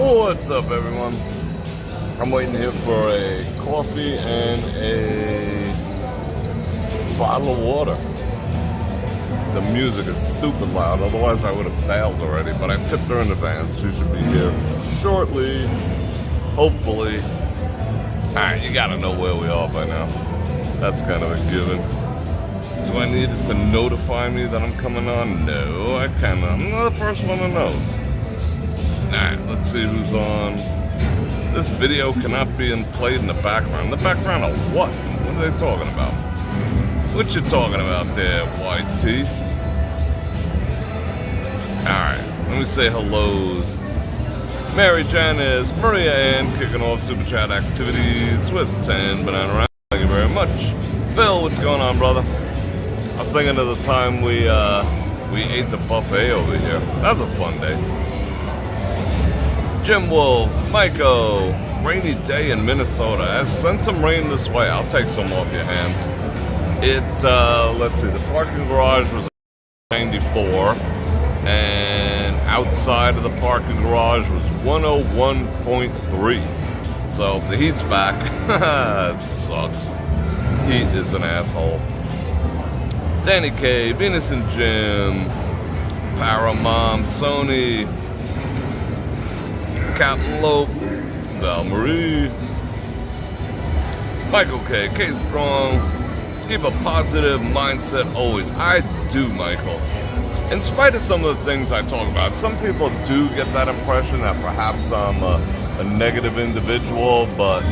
What's up, everyone? I'm waiting here for a coffee and a bottle of water. The music is stupid loud, otherwise I would have bailed already, but I tipped her in advance. She should be here shortly, hopefully. Alright, you gotta know where we are by now. That's kind of a given. Do I need it to notify me that I'm coming on? No, I'm not the first one who knows. Alright, let's see who's on. This video cannot be played in the background. The background of what? What are they talking about? What you talking about there, YT? Alright, let me say hellos. Mary Janice, Maria Ann kicking off Super Chat activities with 10 banana rounds. Thank you very much. Phil, what's going on, brother? I was thinking of the time we ate the buffet over here. That was a fun day. Jim Wolf, Maiko, rainy day in Minnesota. Send some rain this way. I'll take some off your hands. Let's see, the parking garage was 94, and outside of the parking garage was 101.3. So the heat's back. It sucks. Heat is an asshole. Danny K, Venus and Jim, Paramom, Sony, Captain Lope, Val Marie, Michael K, K Strong. Keep a positive mindset always. I do, Michael. In spite of some of the things I talk about, some people do get that impression that perhaps I'm a negative individual, but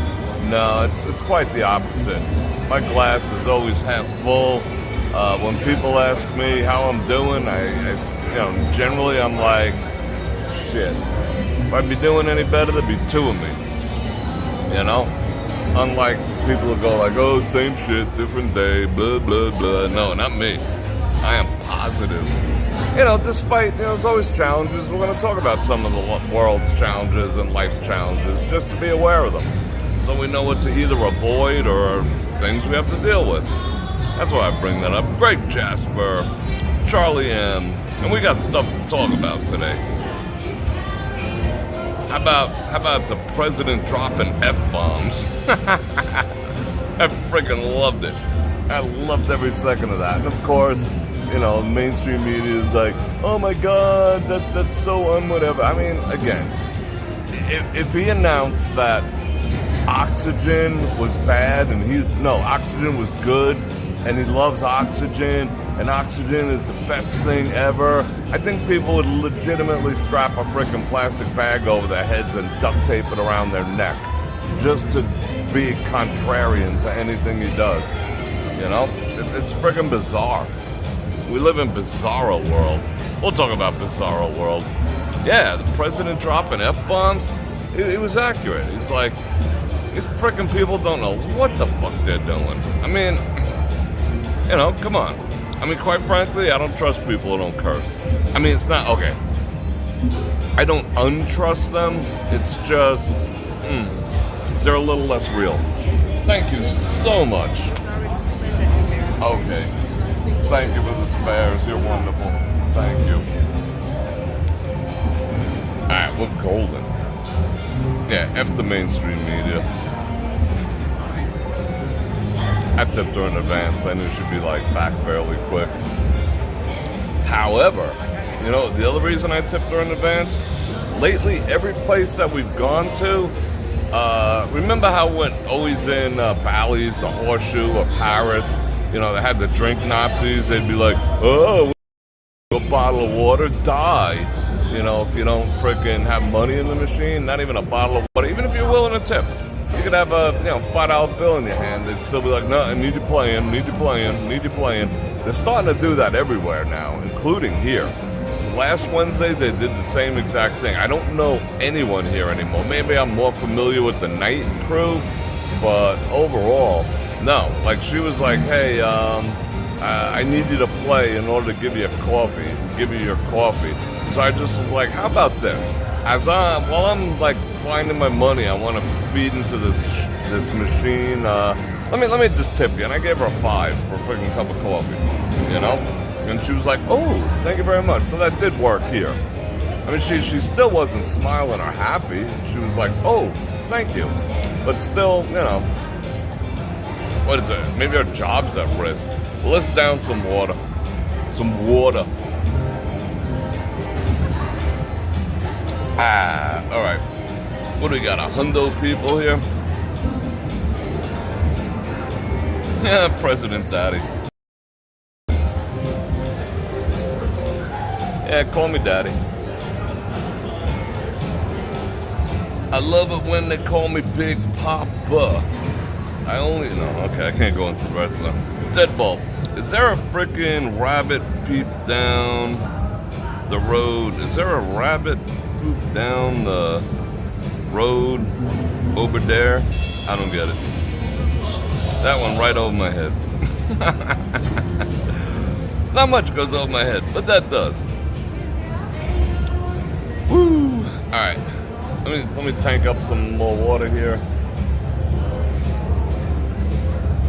no, it's quite the opposite. My glass is always half full. When people ask me how I'm doing, generally I'm like, shit. If I'd be doing any better, there'd be two of me. You know? Unlike people who go like, oh, same shit, different day, blah, blah, blah. No, not me. I am positive. Despite, there's always challenges. We're going to talk about some of the world's challenges and life's challenges just to be aware of them. So we know what to either avoid or things we have to deal with. That's why I bring that up. Greg Jasper, Charlie M, and we got stuff to talk about today. How about the president dropping F-bombs? I freaking loved it. I loved every second of that. And of course, mainstream media is like, oh my God, that's so whatever. I mean, again, if he announced that oxygen was bad and oxygen was good, and he loves oxygen, and oxygen is the best thing ever, I think people would legitimately strap a freaking plastic bag over their heads and duct tape it around their neck just to be contrarian to anything he does. It's freaking bizarre. We live in bizarro world. We'll talk about bizarro world. Yeah, the president dropping F-bombs, he was accurate. He's like, these freaking people don't know what the fuck they're doing. I mean, come on. I mean, quite frankly, I don't trust people who don't curse. I mean, it's not, okay. I don't untrust them. It's just, they're a little less real. Thank you so much. Okay. Thank you for the spares. You're wonderful. Thank you. Alright, we're golden. Yeah, F the mainstream media. I tipped her in advance. I knew she'd be back fairly quick. However, the other reason I tipped her in advance, lately every place that we've gone to, remember how we went always in Bally's, the Horseshoe, or Paris, they had the drink Nazis, they'd be like, oh, a bottle of water, die. If you don't freaking have money in the machine, not even a bottle of water, even if you're willing to tip. You could have a $5 bill in your hand. They'd still be like, no, I need you playing. They're starting to do that everywhere now, including here. Last Wednesday, they did the same exact thing. I don't know anyone here anymore. Maybe I'm more familiar with the night crew, but overall, no. She was like, hey, I need you to play in order to give you your coffee. So I just was like, how about this? While I'm finding my money, I want to feed into this machine. Let me just tip you. And I gave her a $5 for a freaking cup of coffee, And she was like, oh, thank you very much. So that did work here. I mean, she still wasn't smiling or happy. She was like, oh, thank you. But still, you know, what is it? Maybe our job's at risk. Well, let's down some water. Some water. All right. What do we got? 100 people here? Yeah, President Daddy. Yeah, call me Daddy. I love it when they call me Big Papa. Okay, I can't go into the rest of them. Deadbolt, is there a freaking rabbit peep down the road? Is there a rabbit poop down the road over there? I don't get it. That one right over my head. Not much goes over my head, but that does. Woo! Alright. Let me tank up some more water here.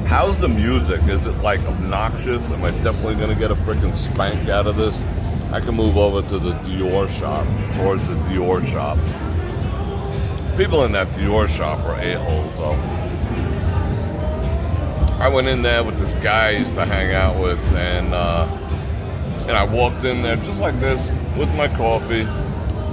How's the music? Is it like obnoxious? Am I definitely gonna get a freaking spank out of this? I can move over to the Dior shop, towards the Dior shop. People in that Dior shop are a-holes, so. I went in there with this guy I used to hang out with, and I walked in there just like this with my coffee.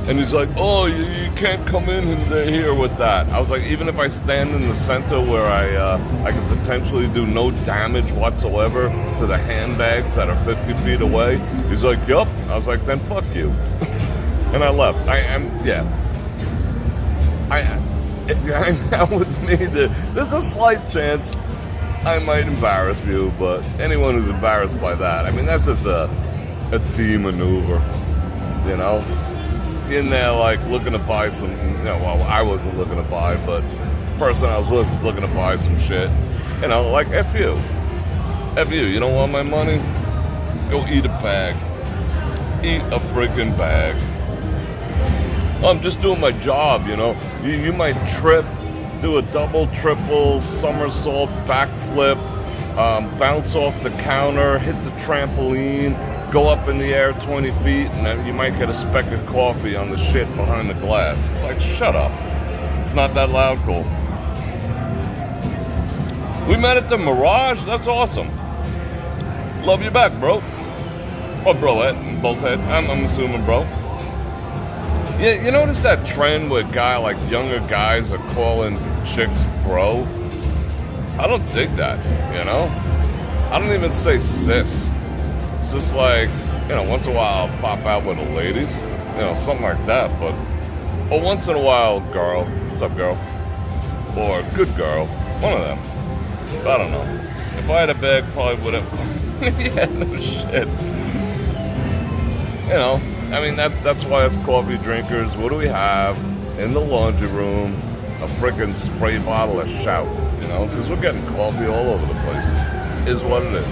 And he's like, oh, you can't come in here with that. I was like, even if I stand in the center where I could potentially do no damage whatsoever to the handbags that are 50 feet away. He's like, yup. I was like, then fuck you. And I left. If you hang out with me, there's a slight chance I might embarrass you, but anyone who's embarrassed by that, I mean, that's just a team maneuver, you know? In there, like, looking to buy some, well, I wasn't looking to buy, but the person I was with was looking to buy some shit. You know, like, F you. F you. You don't want my money? Go eat a bag. Eat a freaking bag. I'm just doing my job, you know. You might trip, do a double, triple, somersault, backflip, bounce off the counter, hit the trampoline, go up in the air 20 feet, and you might get a speck of coffee on the shit behind the glass. It's like, shut up. It's not that loud, cool. We met at the Mirage. That's awesome. Love you back, bro. Or broette, both head. I'm assuming, bro. Yeah, you notice that trend where younger guys are calling chicks bro? I don't dig that, you know? I don't even say sis. It's just like, once in a while I'll pop out with the ladies, something like that, or once in a while, girl, what's up, girl? Or good girl, one of them. I don't know. If I had a bag, probably would have, yeah, no shit. That's why us coffee drinkers, what do we have in the laundry room? A freaking spray bottle of Shout, because we're getting coffee all over the place, is what it is.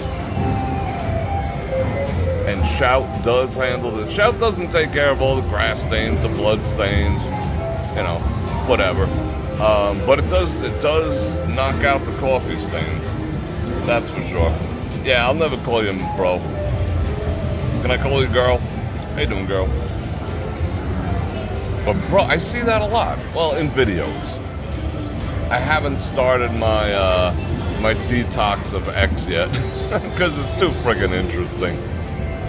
And Shout does handle this. Shout doesn't take care of all the grass stains, the blood stains, whatever. But it does knock out the coffee stains. That's for sure. Yeah, I'll never call you bro. Can I call you girl? How you doing, girl? But bro, I see that a lot. Well, in videos. I haven't started my my detox of X yet because it's too friggin' interesting.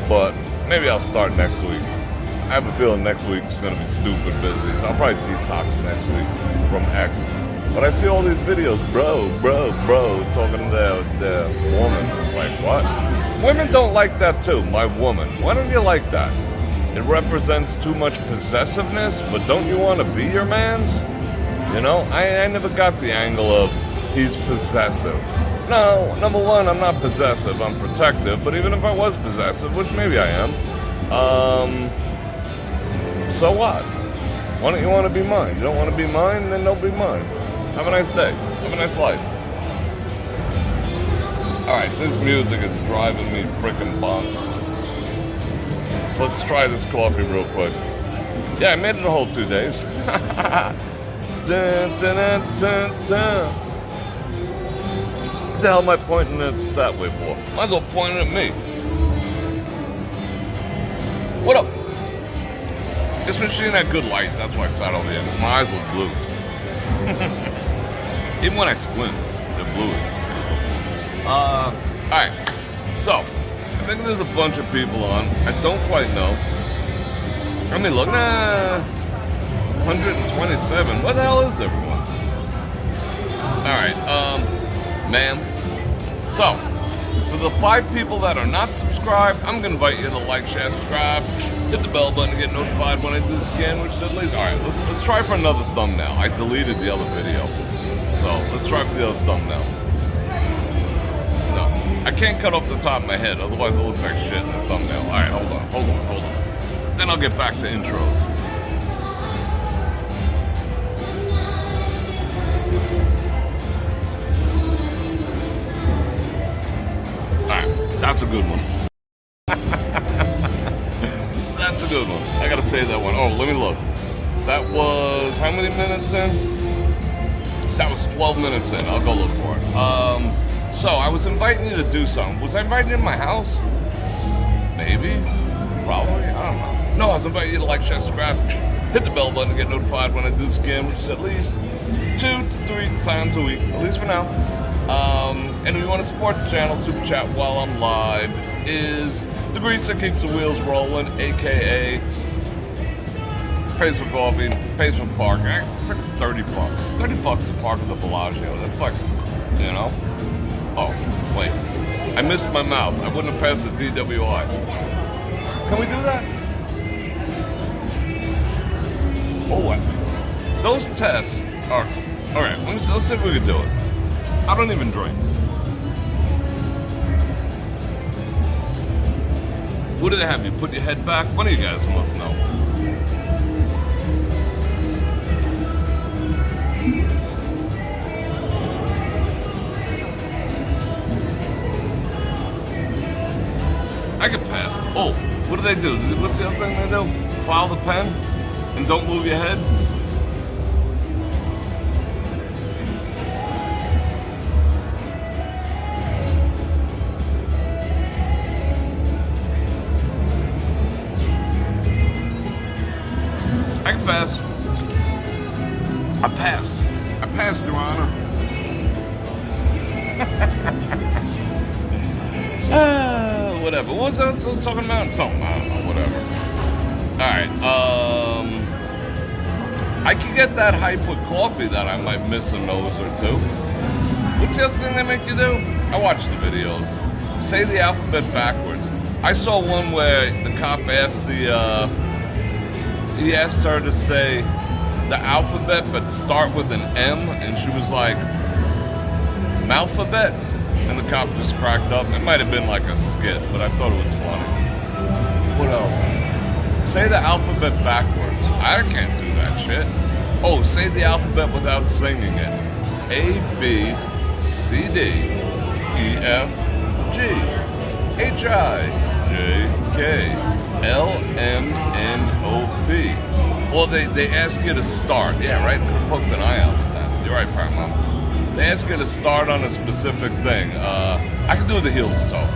But maybe I'll start next week. I have a feeling next week's gonna be stupid busy, so I'll probably detox next week from X. But I see all these videos, bro, talking to their woman. It's like, what? Women don't like that too, my woman. Why don't you like that? It represents too much possessiveness, but don't you want to be your man's? I never got the angle of he's possessive. No, number one, I'm not possessive, I'm protective, but even if I was possessive, which maybe I am, so what? Why don't you want to be mine? You don't want to be mine, then don't be mine. Have a nice day. Have a nice life. Alright, this music is driving me frickin' bonkers. So let's try this coffee real quick. Yeah, I made it a whole 2 days. Dun, dun, dun, dun, dun. What the hell am I pointing it that way for? Might as well point it at me. What up? This machine had good light, that's why I sat over here. My eyes look blue. Even when I squint, they're bluish. Alright, so, I think there's a bunch of people on. I don't quite know. I mean, look, 127. What the hell is everyone? Alright, ma'am. So, for the 5 people that are not subscribed, I'm going to invite you to like, share, subscribe, hit the bell button to get notified when I do this again, which said least. Alright, let's try for another thumbnail. I deleted the other video. So, let's try for the other thumbnail. No, I can't cut off the top of my head, otherwise it looks like shit in the thumbnail. Alright, hold on. Then I'll get back to intros. That's a good one. That's a good one. I gotta say that one. Oh, let me look. That was how many minutes in? That was 12 minutes in. I'll go look for it. So I was inviting you to do something. Was I inviting you to my house? Maybe. Probably. I don't know. No, I was inviting you to like, share, subscribe, hit the bell button to get notified when I do this again, which is at least 2 to 3 times a week, at least for now. And if you want to support the channel, super chat while I'm live is the grease that keeps the wheels rolling, aka pays for coffee, pays for parking. Freaking $30. $30 to park at the Bellagio. That's like, you know. Oh, wait. I missed my mouth. I wouldn't have passed the DWI. Can we do that? Oh, what? Those tests are... Alright, let's see if we can do it. I don't even drink. What do they have you? Put your head back? One of you guys must know. I could pass. Oh, what do they do? What's the other thing they do? File the pen and don't move your head? I can pass. I passed. I passed, Your Honor. Whatever. What was I talking about? Something. I don't know. Whatever. Alright. I can get that hype with coffee that I might miss a nose or two. What's the other thing they make you do? I watch the videos. Say the alphabet backwards. I saw one where the cop asked he asked her to say the alphabet but start with an M, and she was like, "Malphabet?" And the cop just cracked up. It might have been like a skit, but I thought it was funny. What else? Say the alphabet backwards. I can't do that shit. Oh, say the alphabet without singing it. A, B, C, D, E, F, G, H, I, J, K, L, M, N, O, P. Well, they ask you to start. Yeah, right? Could have poked an eye out with that. You're right, Paramount. They ask you to start on a specific thing. I can do the heels toe.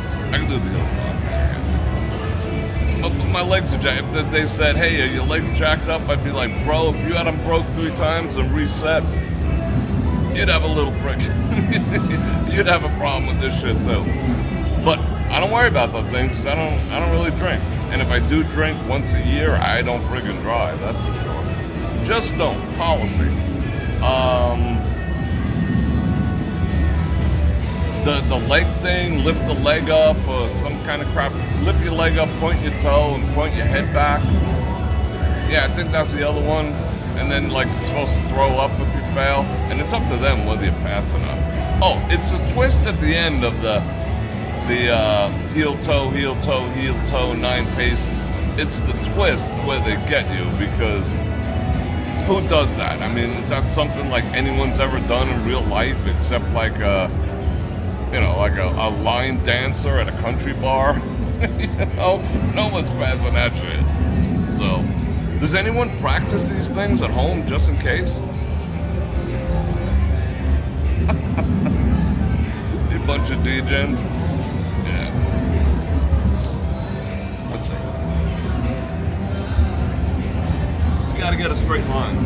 My legs are jacked. If they said, "Hey, are your legs jacked up?" I'd be like, "Bro, if you had them broke 3 times and reset, you'd have a little prick. You'd have a problem with this shit too." But I don't worry about those things. I don't really drink. And if I do drink once a year, I don't friggin' drive. That's for sure. Just don't. Policy. The leg thing, lift the leg up or some kind of crap. Lift your leg up, point your toe, and point your head back. Yeah, I think that's the other one. And then, like, you're supposed to throw up if you fail. And it's up to them whether you pass or not. Oh, it's a twist at the end of the heel toe, 9 paces. It's the twist where they get you, because who does that? I mean, is that something like anyone's ever done in real life except like a line dancer at a country bar? No one's passing that shit. So, does anyone practice these things at home just in case? You bunch of degens. Yeah. Let's see. gotta get a straight line.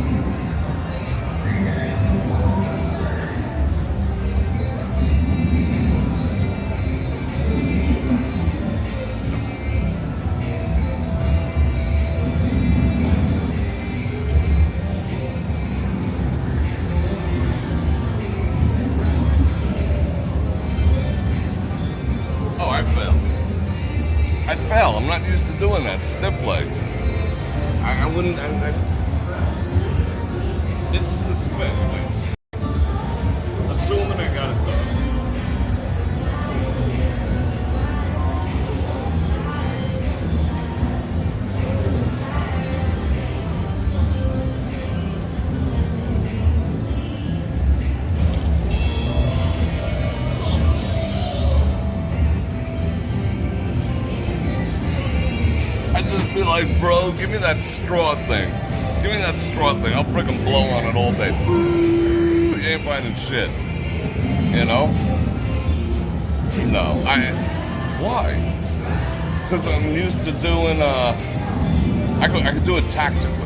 I'd fail. I'm not used to doing that stiff leg. I wouldn't. It's the spin. Assuming I got it done. Be like, bro, give me that straw thing. Give me that straw thing. I'll freaking blow on it all day. You ain't finding shit. You know? No. Why? Because I'm used to doing, I could do it tactically.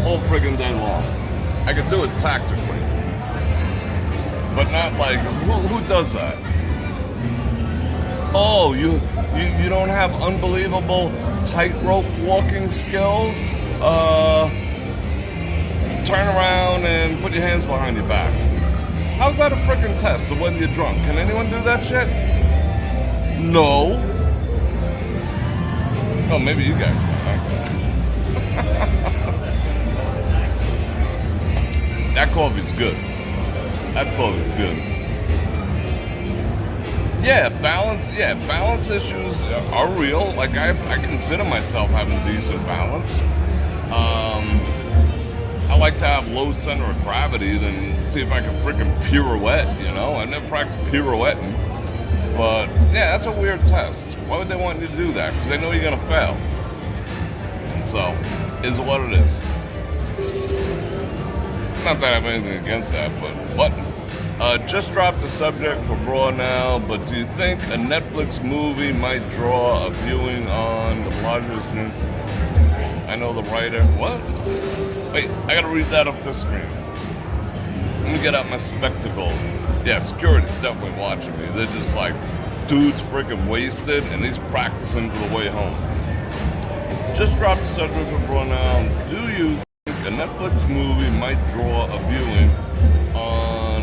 Whole friggin' day long. I could do it tactically, but not like who does that? Oh, you don't have unbelievable tightrope walking skills? Turn around and put your hands behind your back. How's that a friggin' test of whether you're drunk? Can anyone do that shit? No. Oh, maybe you guys can. That coffee's good. That coffee's good. Yeah, balance issues are real. Like, I consider myself having decent balance. I like to have low center of gravity than see if I can freaking pirouette, you know? I never practiced pirouetting. But, yeah, that's a weird test. Why would they want you to do that? Because they know you're going to fail. So, is what it is. Not that I have anything against that, but what? Just dropped the subject for Bror now, but do you think a Netflix movie might draw a viewing on the Bellagio's new? I know the writer. What? Wait, I gotta read that off the screen. Let me get out my spectacles. Yeah, security's definitely watching me. They're just like, dude's freaking wasted, and he's practicing for the way home. Just dropped the subject for Bror now. Do you a Netflix movie might draw a viewing on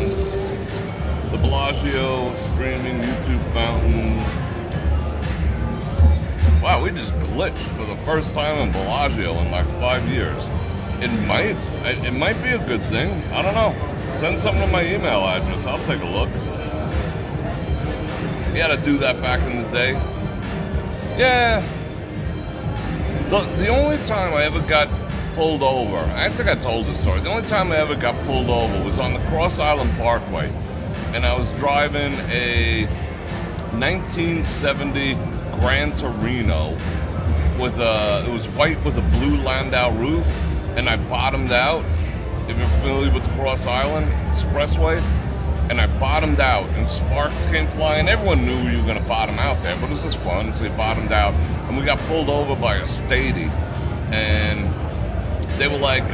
the Bellagio streaming YouTube fountains? Wow, we just glitched for the first time in Bellagio in like 5 years. It might be a good thing. I don't know. Send something to my email address. I'll take a look. You had to do that back in the day. Yeah. The only time I ever got pulled over, I think I told this story. The only time I ever got pulled over was on the Cross Island Parkway, and I was driving a 1970 Gran Torino with it was white with a blue Landau roof, and I bottomed out. If you're familiar with the Cross Island Expressway, and I bottomed out, and sparks came flying. Everyone knew you were going to bottom out there, but it was just fun, so we bottomed out, and we got pulled over by a statey, and they were like,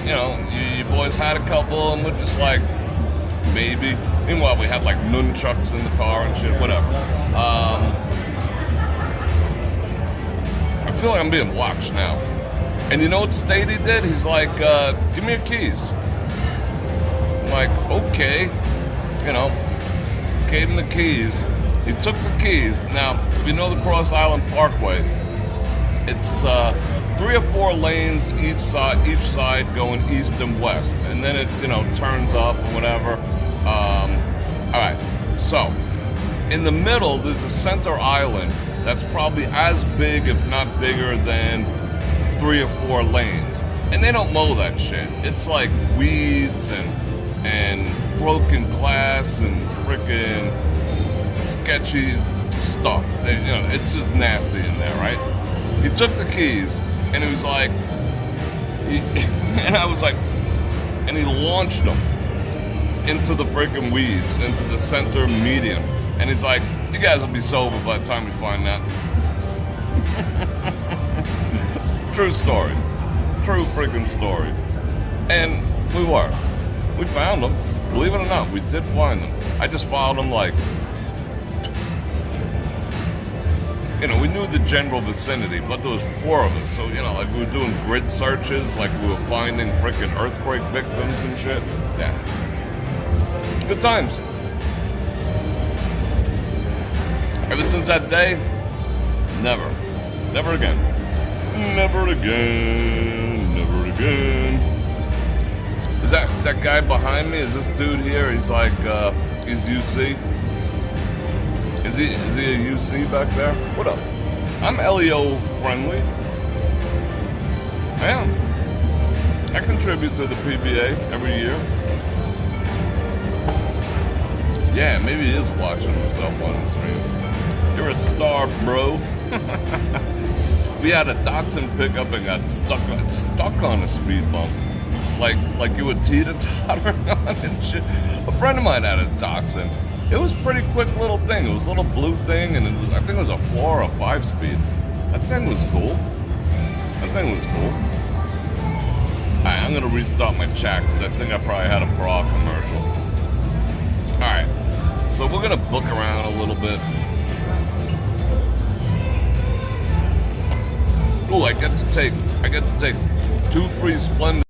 you know, you boys had a couple, and we're just like, maybe. Meanwhile, we had like nunchucks in the car and shit, whatever. I feel like I'm being watched now. And you know what Statey did? He's like, give me your keys. I'm like, okay. You know, gave him the keys. He took the keys. Now, if you know the Cross Island Parkway, it's 3 or 4 lanes each side going east and west, and then it, you know, turns up or whatever. All right, so in the middle there's a center island that's probably as big, if not bigger, than 3 or 4 lanes, and they don't mow that shit. It's like weeds and broken glass and freaking sketchy stuff. You know, it's just nasty in there, right? He took the keys. And he was like, and I was like, and he launched them. into the freaking weeds, into the center median. And he's like, you guys will be sober by the time you find that. True story. True freaking story. And we were. We found them. Believe it or not, we did find them. I just followed them like, you know, we knew the general vicinity, but there was 4 of us. So, you know, like we were doing grid searches, like we were finding freaking earthquake victims and shit. Yeah. Good times. Ever since that day, never. Never again. Never again. Never again. Is that guy behind me? Is this dude here? He's like, he's UC. Is he a UC back there? What up? I'm LEO friendly. I am. I contribute to the PBA every year. Yeah, maybe he is watching himself on the stream. You're a star, bro. We had a dachshund pickup and got stuck on a speed bump. Like you would teeter-totter on and shit. A friend of mine had a dachshund. It was a pretty quick little thing. It was a little blue thing, and I think it was a 4 or 5 speed. That thing was cool. Alright, I'm gonna restart my chat because I think I probably had a bra commercial. Alright, so we're gonna book around a little bit. Ooh, I get to take 2 free Splendid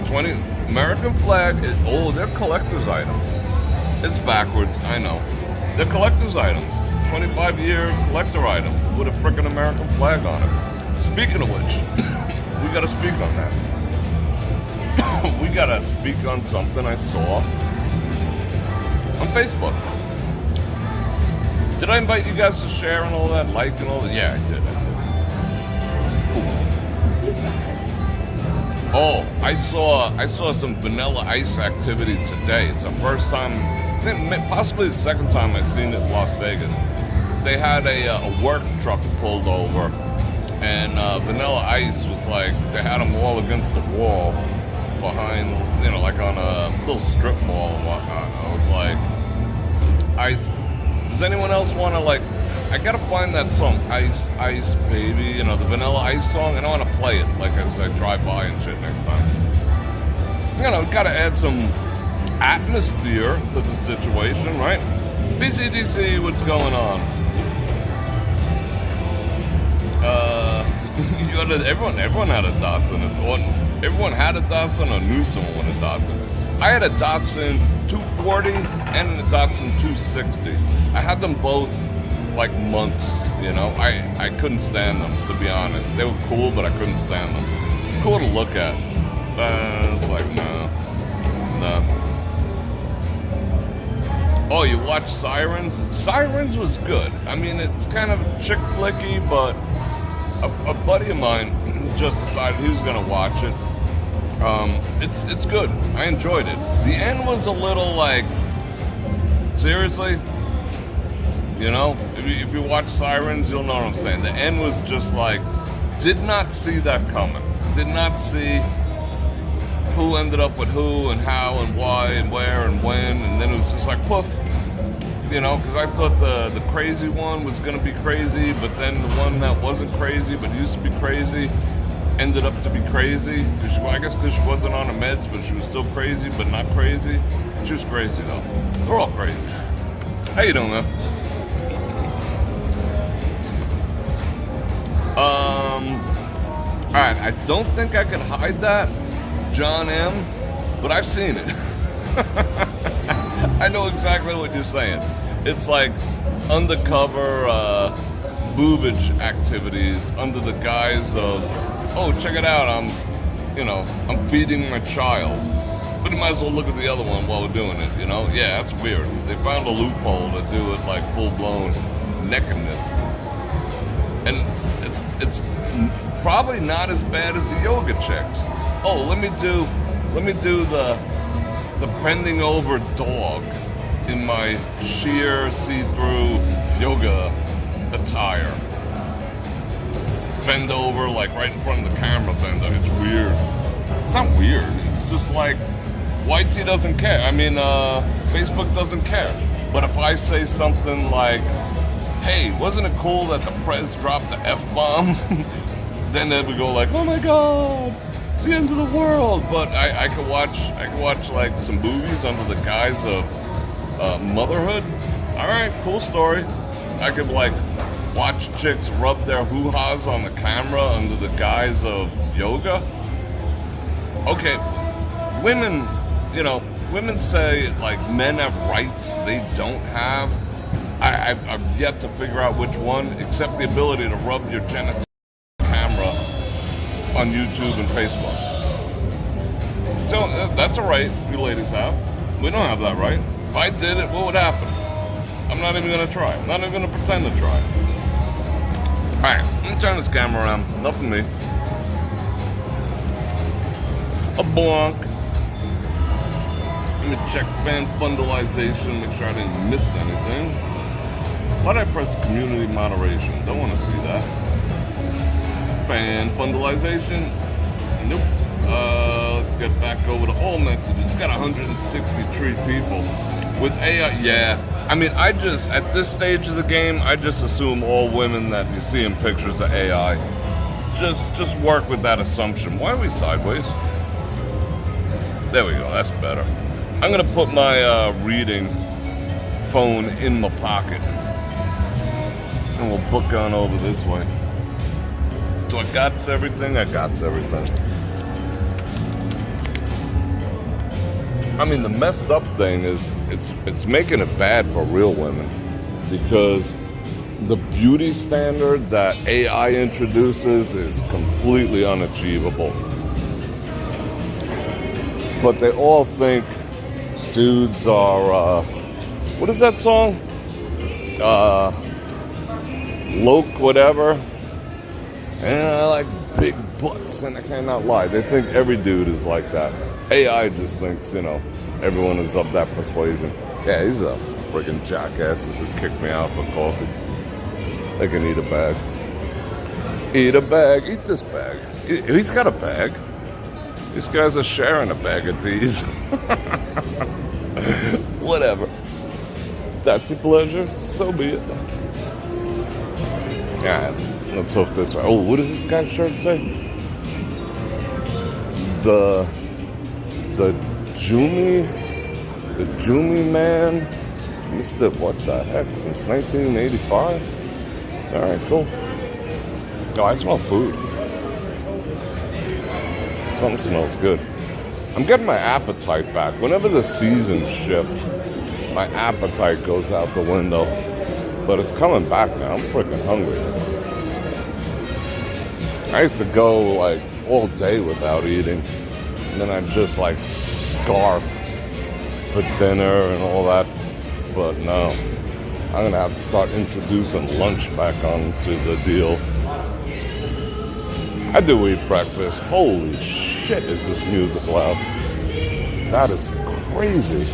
20 American flag. They're collector's items. It's backwards, I know. They're collector's items. 25-year collector item with a frickin' American flag on it. Speaking of which, we gotta speak on that. We gotta speak on something I saw on Facebook. Did I invite you guys to share and all that, like and all that? Yeah, I did. Oh, I saw some Vanilla Ice activity today. It's the first time, possibly the second time I've seen it in Las Vegas. They had a work truck pulled over, and Vanilla Ice was like, they had them all against the wall behind, you know, like on a little strip mall and whatnot. I was like, Ice, does anyone else want to, like, I gotta find that song, Ice, Ice, Baby, you know, the Vanilla Ice song, and I want to play it, like, as I drive by and shit next time. You know, gotta add some atmosphere to the situation, right? BCDC, what's going on? Everyone had a Datsun. Everyone had a Datsun or knew someone with a Datsun. I had a Datsun 240 and a Datsun 260. I had them both like months, you know. I couldn't stand them, to be honest. They were cool, but I couldn't stand them. Cool to look at. It's like, no. Oh, you watched Sirens? Sirens was good. I mean, it's kind of chick flicky, but a buddy of mine just decided he was gonna watch it. It's good. I enjoyed it. The end was a little like, seriously? You know, if you watch Sirens, you'll know what I'm saying. The end was just like, did not see that coming. Did not see who ended up with who and how and why and where and when, and then it was just like poof. You know, because I thought the crazy one was going to be crazy, but then the one that wasn't crazy but used to be crazy ended up to be crazy. I guess because she wasn't on the meds, but she was still crazy, but not crazy. She was crazy, though. They're all crazy. How you doing, man? Alright, I don't think I can hide that, John M., but I've seen it. I know exactly what you're saying. It's like undercover boobage activities under the guise of, oh, check it out, I'm feeding my child. But you might as well look at the other one while we're doing it, you know? Yeah, that's weird. They found a loophole to do it like full-blown nakedness. And it's probably not as bad as the yoga chicks. Oh, let me do the bending over dog in my sheer see-through yoga attire. Bend over like right in front of the camera bend. It's weird. It's not weird. It's just like YT doesn't care. I mean, Facebook doesn't care. But if I say something like, hey, wasn't it cool that the Prez dropped the F-bomb? Then they would go like, oh my God, it's the end of the world. But I could watch like some movies under the guise of motherhood. All right, cool story. I could like watch chicks rub their hoo-has on the camera under the guise of yoga. Okay, women, women say like men have rights they don't have. I've yet to figure out which one, except the ability to rub your genitals on camera on YouTube and Facebook. So that's a right you ladies have. We don't have that right. If I did it, what would happen? I'm not even going to try. I'm not even going to pretend to try. Alright, let me turn this camera around. Enough of me. A bonk. Let me check fan fundalization, make sure I didn't miss anything. Why did I press community moderation? Don't want to see that. Fan fundalization. Nope. Let's get back over to all messages. We've got 163 people. With AI, yeah. I mean, at this stage of the game, I just assume all women that you see in pictures are AI. Just work with that assumption. Why are we sideways? There we go, that's better. I'm gonna put my reading phone in my pocket. And we'll book on over this way. Do I got everything? I got everything. I mean, the messed up thing is it's making it bad for real women, because the beauty standard that AI introduces is completely unachievable. But they all think dudes are, what is that song? Loke whatever. And I like big butts, and I cannot lie. They think every dude is like that. AI just thinks, everyone is of that persuasion. Yeah, he's a friggin' jackass who kicked me out for coffee. They can eat a bag. Eat a bag. Eat this bag. He's got a bag. These guys are sharing a bag of teas. Whatever. That's a pleasure. So be it. Alright, let's hoof this. Oh, what does this guy's shirt say? The Jumi man, Mr. What the heck, since 1985? Alright, cool. Oh, I smell food. Something smells good. I'm getting my appetite back. Whenever the seasons shift, my appetite goes out the window. But it's coming back now. I'm freaking hungry. I used to go like all day without eating. And then I'd just like scarf for dinner and all that. But no, I'm gonna have to start introducing lunch back onto the deal. I do eat breakfast. Holy shit, is this music loud? That is crazy.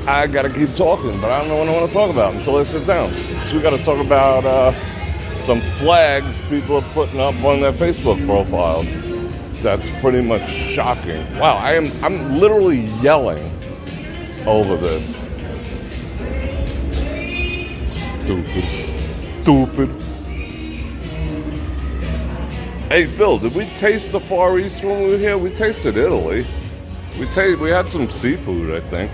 I gotta keep talking, but I don't know what I want to talk about until I sit down. So we gotta talk about some flags people are putting up on their Facebook profiles. That's pretty much shocking. Wow, I'm literally yelling over this. Stupid. Hey Phil, did we taste the Far East when we were here? We tasted Italy. We had some seafood, I think.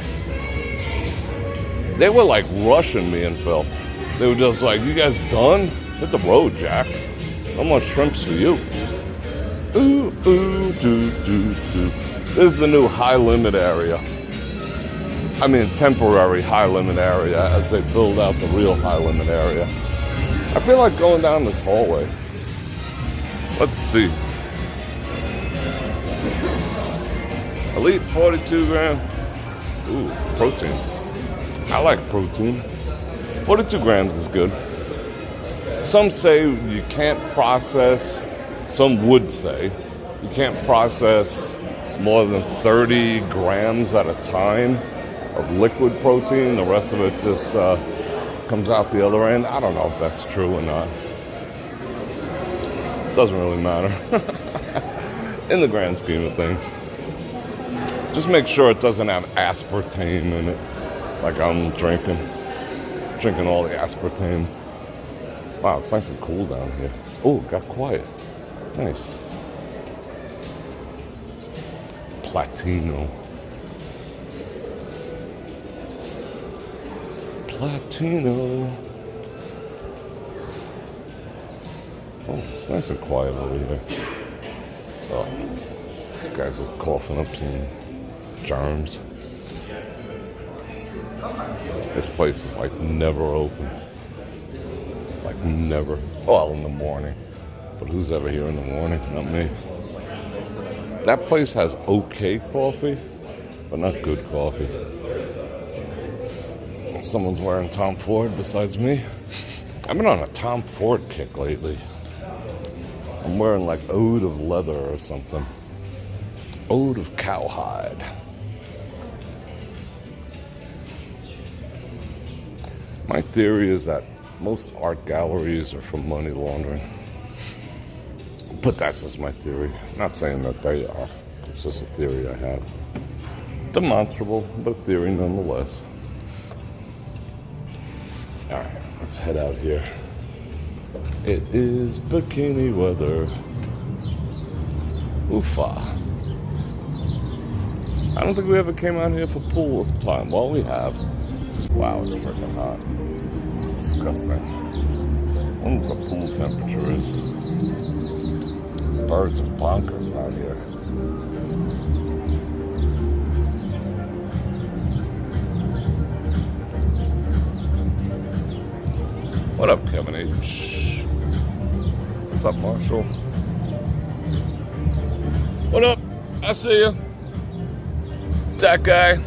They were like rushing me and Phil. They were just like, you guys done? Hit the road, Jack. No more shrimps for you. Ooh, doo. This is the new high limit area. I mean, temporary high limit area as they build out the real high limit area. I feel like going down this hallway. Let's see. Elite 42 gram. Ooh, protein. I like protein. 42 grams is good. Some say you can't process, some would say, you can't process more than 30 grams at a time of liquid protein. The rest of it just comes out the other end. I don't know if that's true or not. Doesn't really matter. in the grand scheme of things. Just make sure it doesn't have aspartame in it, like I'm drinking all the aspartame. Wow, it's nice and cool down here. Oh, it got quiet. Nice. Platino. Oh, it's nice and quiet over here. Oh, this guy's just coughing up some germs. This place is like never open. Like never. Well, in the morning. But who's ever here in the morning? Not me. That place has okay coffee, but not good coffee. Someone's wearing Tom Ford besides me. I've been on a Tom Ford kick lately. I'm wearing like Ode of leather or something. Ode of cowhide. My theory is that most art galleries are for money laundering. But that's just my theory. Not saying that they are. It's just a theory I have. Demonstrable, but a theory nonetheless. Alright, let's head out here. It is bikini weather. Oofa. I don't think we ever came out here for pool time. Well, we have. Wow, it's freaking hot. Disgusting. I wonder what the pool temperature is. Birds are bonkers out here. What up, Kevin H? What's up, Marshall? What up? I see you. That guy.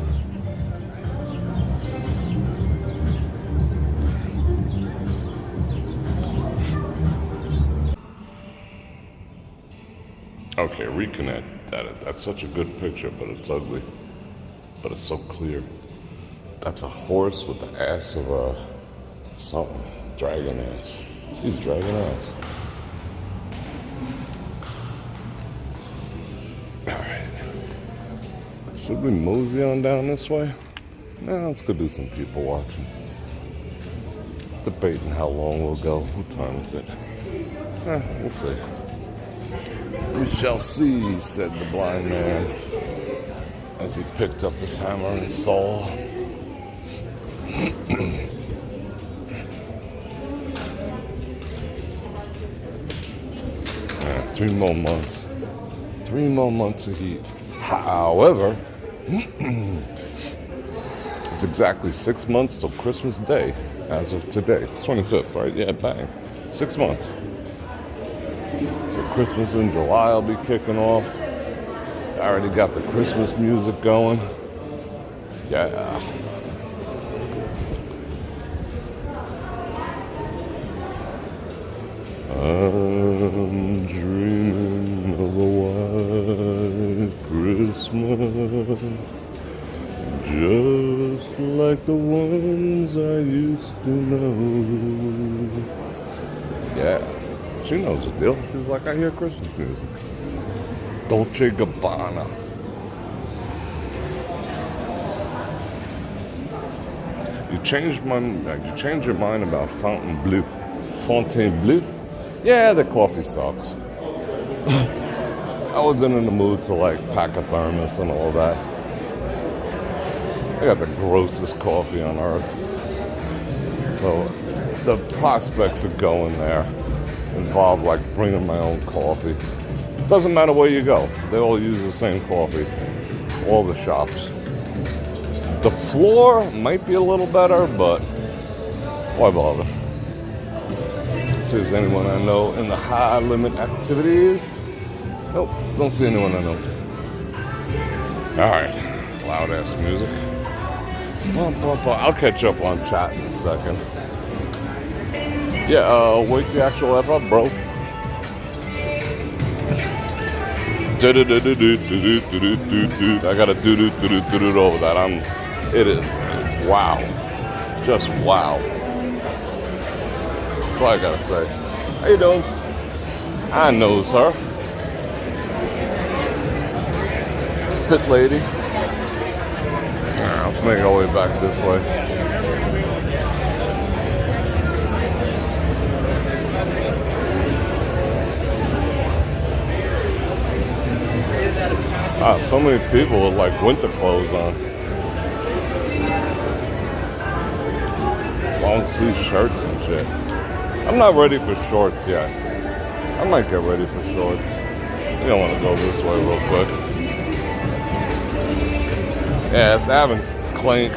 Okay, reconnect. That's such a good picture, but it's ugly. But it's so clear. That's a horse with the ass of a something. Dragon ass. She's dragon ass. Alright. Should we mosey on down this way? Nah, let's go do some people watching. Debating how long we'll go. What time is it? We'll see. We shall see, said the blind man, as he picked up his hammer and saw. 3 more months. 3 more months of heat. However, it's exactly 6 months till Christmas Day as of today. It's 25th, right? Yeah, bang. 6 months. So Christmas in July will be kicking off. I already got the Christmas music going. Yeah. I'm dreaming of a white Christmas, just like the ones I used to know. Yeah. She knows the deal. She's like, I hear Christmas music. Dolce Gabbana. You changed your mind about Fontainebleau? Yeah, the coffee sucks. I wasn't in the mood to like pack a thermos and all that. I got the grossest coffee on earth. So the prospects of going there involve like bringing my own coffee. Doesn't matter where you go. They all use the same coffee. All the shops. The floor might be a little better, but why bother? See if there's anyone I know in the high limit activities. Nope, don't see anyone I know. Alright, loud ass music. I'll catch up on chat in a second. Yeah, wake the actual F up, bro. I gotta do over that. It is wow. Just wow. That's all I gotta say. How you doing? I know, sir. pit lady. Let's make our way back this way. So many people with like winter clothes on. Long sleeve shirts and shit. I'm not ready for shorts yet. I might get ready for shorts. You don't want to go this way real quick. Yeah, if they haven't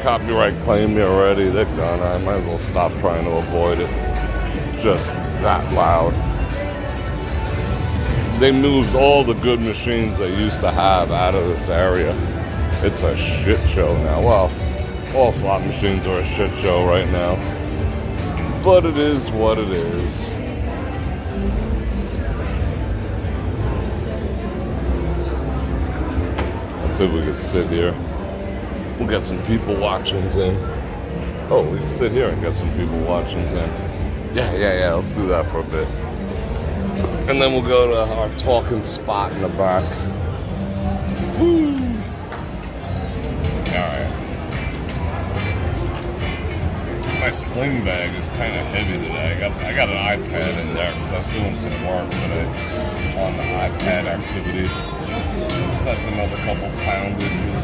copyright claimed me already, they're gone. I might as well stop trying to avoid it. It's just that loud. They moved all the good machines they used to have out of this area. It's a shit show now. Well, all slot machines are a shit show right now. But it is what it is. Let's see if we can sit here. We'll get some people watchings in. Oh, we can sit here and get some people watchings in. Yeah, let's do that for a bit. And then we'll go to our talking spot in the back. Woo! Alright. My sling bag is kind of heavy today. I got an iPad in there because I was doing some work today on the iPad activity. So that's another couple poundages.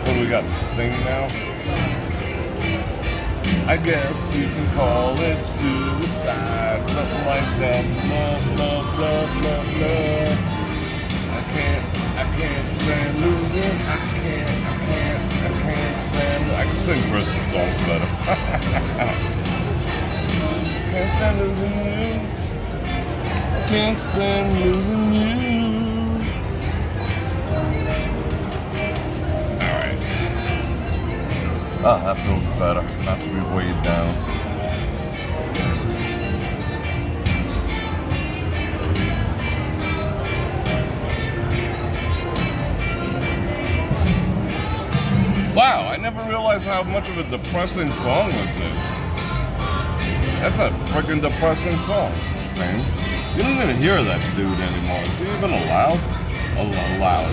What do we got? Sting now? I guess you can call it suicide, something like that. Blah, blah, blah, blah, blah. I can't stand losing. I can't stand. I can sing Christmas songs better. Can't stand losing you. Can't stand losing you. Oh, that feels better. Not to be weighed down. Wow, I never realized how much of a depressing song this is. That's a freaking depressing song, Sting. You don't even hear that dude anymore. Is he even allowed?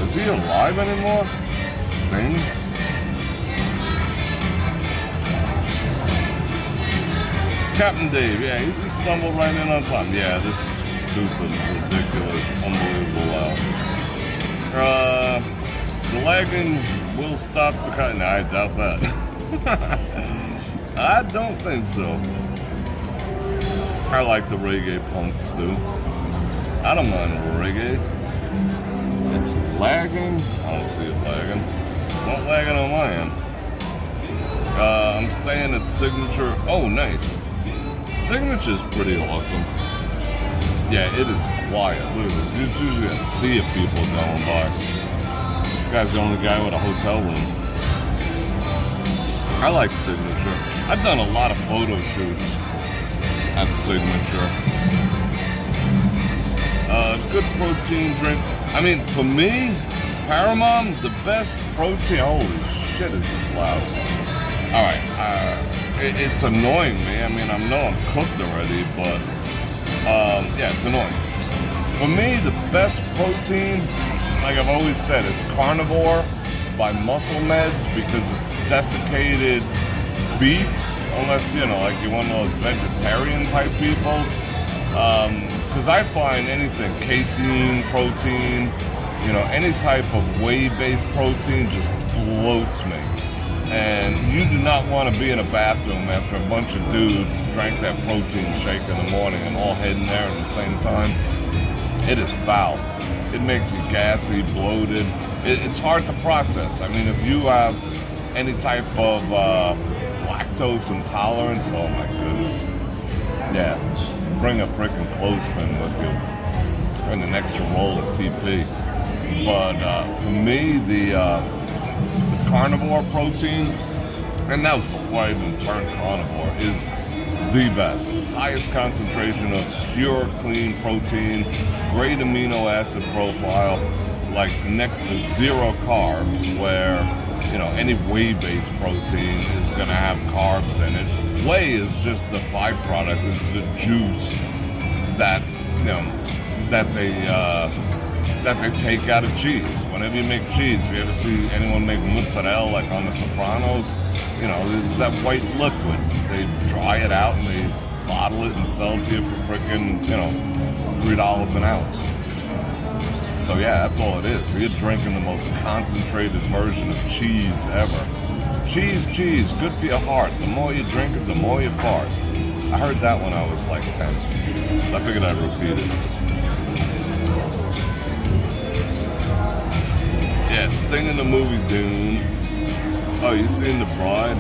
Is he alive anymore? Sting? Captain Dave, yeah, he stumbled right in on time. Yeah, this is stupid, ridiculous, unbelievable loud. The lagging will stop the cut. No, I doubt that. I don't think so. I like the reggae punks too. I don't mind reggae. It's lagging. I don't see it lagging. Not lagging on my end. I'm staying at Signature. Oh, nice. Signature's pretty awesome. Yeah, it is quiet. Look at this. There's usually a sea of people going by. This guy's the only guy with a hotel room. I like Signature. I've done a lot of photo shoots at Signature. Good protein drink. I mean, for me, Paramount, the best protein. Holy shit, is this loud. Alright, it's annoying me. I mean, I know I'm cooked already, but yeah, it's annoying. For me, the best protein, like I've always said, is Carnivore by Muscle Meds because it's desiccated beef, unless, you know, like you're one of those vegetarian type peoples. Because I find anything, casein, protein, you know, any type of whey-based protein just bloats me. And you do not want to be in a bathroom after a bunch of dudes drank that protein shake in the morning and all heading there at the same time. It is foul. It makes you gassy, bloated. It's hard to process. I mean, if you have any type of lactose intolerance, oh my goodness. Yeah, bring a freaking clothespin with you and an extra roll of TP. But for me, the carnivore protein, and that was before I even turned carnivore, is the best. Highest concentration of pure, clean protein, great amino acid profile, like next to zero carbs, where, you know, any whey-based protein is going to have carbs in it. Whey is just the byproduct, it's the juice that, you know, that they that they take out of cheese. Whenever you make cheese, if you ever see anyone make mozzarella, like on The Sopranos, you know, it's that white liquid. They dry it out and they bottle it and sell it to you for freaking, you know, $3 an ounce. So yeah, that's all it is. So you're drinking the most concentrated version of cheese ever. Cheese, good for your heart. The more you drink it, the more you fart. I heard that when I was like 10. So I figured I'd repeat it. Yeah, Sting in the movie Dune. Oh, you seen The Bride?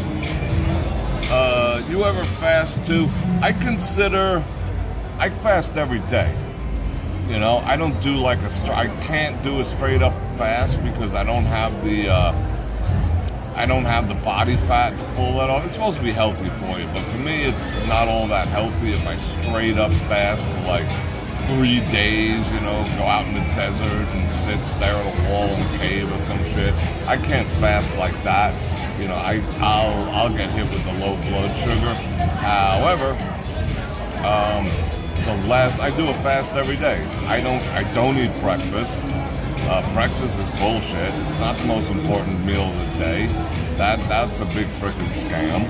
You ever fast too? I fast every day. You know, I don't do like I can't do a straight up fast because I don't have the body fat to pull that off. It's supposed to be healthy for you, but for me, it's not all that healthy if I straight up fast for like 3 days, you know, go out in the desert and stare at a wall in a cave or some shit. I can't fast like that. You know, I'll get hit with the low blood sugar. However, I do a fast every day. I don't eat breakfast. Breakfast is bullshit. It's not the most important meal of the day. That's a big freaking scam.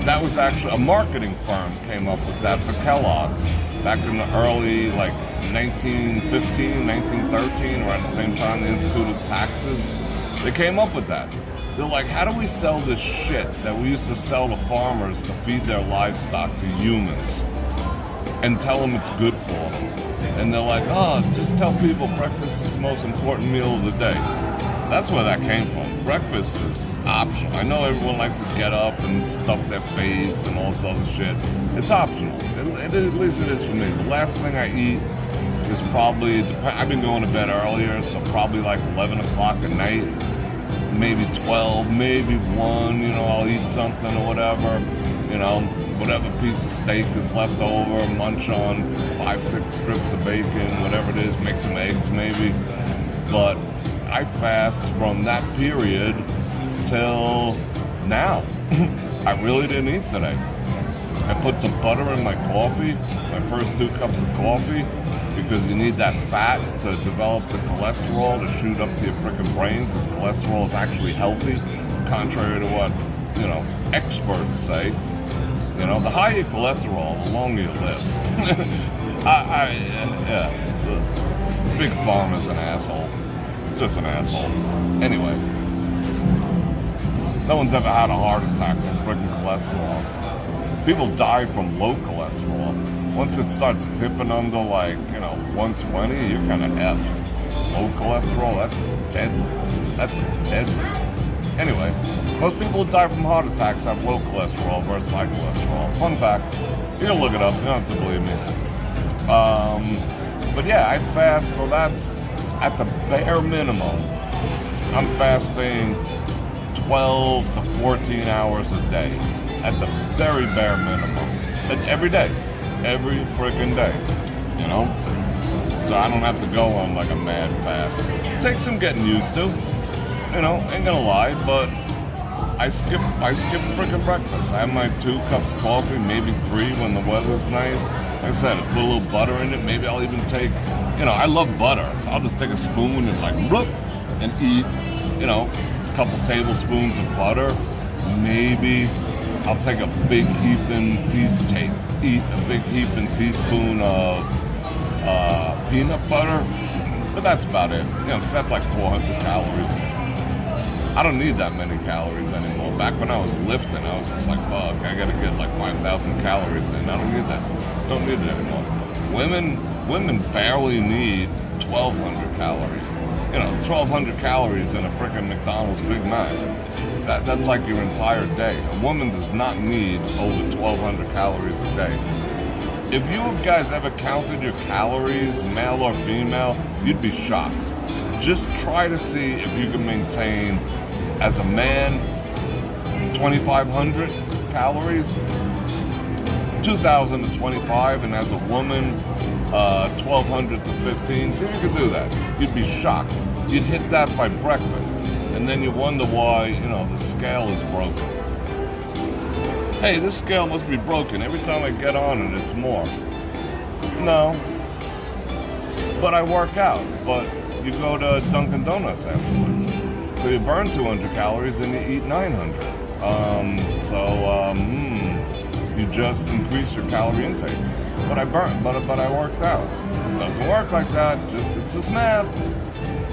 That was actually a marketing firm came up with that for Kellogg's back in the early, like 1915, 1913, around the same time the Institute of Taxes. They came up with that. They're like, how do we sell this shit that we used to sell to farmers to feed their livestock to humans and tell them it's good for them? And they're like, oh, just tell people breakfast is the most important meal of the day. That's where that came from. Breakfast is optional. I know everyone likes to get up and stuff their face and all this other shit. It's optional. At least it is for me. The last thing I eat is probably, I've been going to bed earlier, so probably like 11 o'clock at night, maybe 12, maybe 1, you know, I'll eat something or whatever, you know, whatever piece of steak is left over, munch on 5-6 strips of bacon, whatever it is, make some eggs maybe. But I fast from that period till now. I really didn't eat today. I put some butter in my coffee, my first 2 cups of coffee, because you need that fat to develop the cholesterol to shoot up to your freaking brain, because cholesterol is actually healthy, contrary to what, you know, experts say. You know, the higher your cholesterol, the longer you live. Yeah, Big Pharma's an asshole. It's just an asshole. Anyway, no one's ever had a heart attack from freaking cholesterol. People die from low cholesterol. Once it starts tipping under, like, you know, 120, you're kind of effed. Low cholesterol, that's deadly. That's deadly. Anyway, most people who die from heart attacks have low cholesterol versus high cholesterol. Fun fact. You can look it up. You don't have to believe me. But yeah, I fast, so that's at the bare minimum. I'm fasting 12 to 14 hours a day. At the very bare minimum. Every day. Every freaking day. You know? So I don't have to go on like a mad fast. It takes some getting used to. You know, ain't gonna lie, but I skip freaking breakfast. I have my 2 cups of coffee, maybe 3 when the weather's nice. Like I said, put a little butter in it. Maybe I'll even take, you know, I love butter, so I'll just take a spoon and like, whoop, and eat, you know, a couple tablespoons of butter. Maybe I'll take a big heaping teaspoon of peanut butter. But that's about it, you know, because that's like 400 calories. I don't need that many calories anymore. Back when I was lifting, I was just like, fuck, I gotta get like 5,000 calories in. I don't need that. Don't need it anymore. Women barely need 1,200 calories. You know, it's 1,200 calories in a freaking McDonald's Big Mac. That's like your entire day. A woman does not need over 1,200 calories a day. If you guys ever counted your calories, male or female, you'd be shocked. Just try to see if you can maintain, as a man, 2,500 calories, 2,000 to 25, and as a woman, 1,200 to 15. See if you can do that. You'd be shocked. You'd hit that by breakfast, and then you wonder why, you know, the scale is broken. Hey, this scale must be broken. Every time I get on it, it's more. No. but I work out. But you go to Dunkin' Donuts afterwards. So you burn 200 calories and you eat 900. You just increase your calorie intake. But I worked out. It doesn't work like that. It's just math.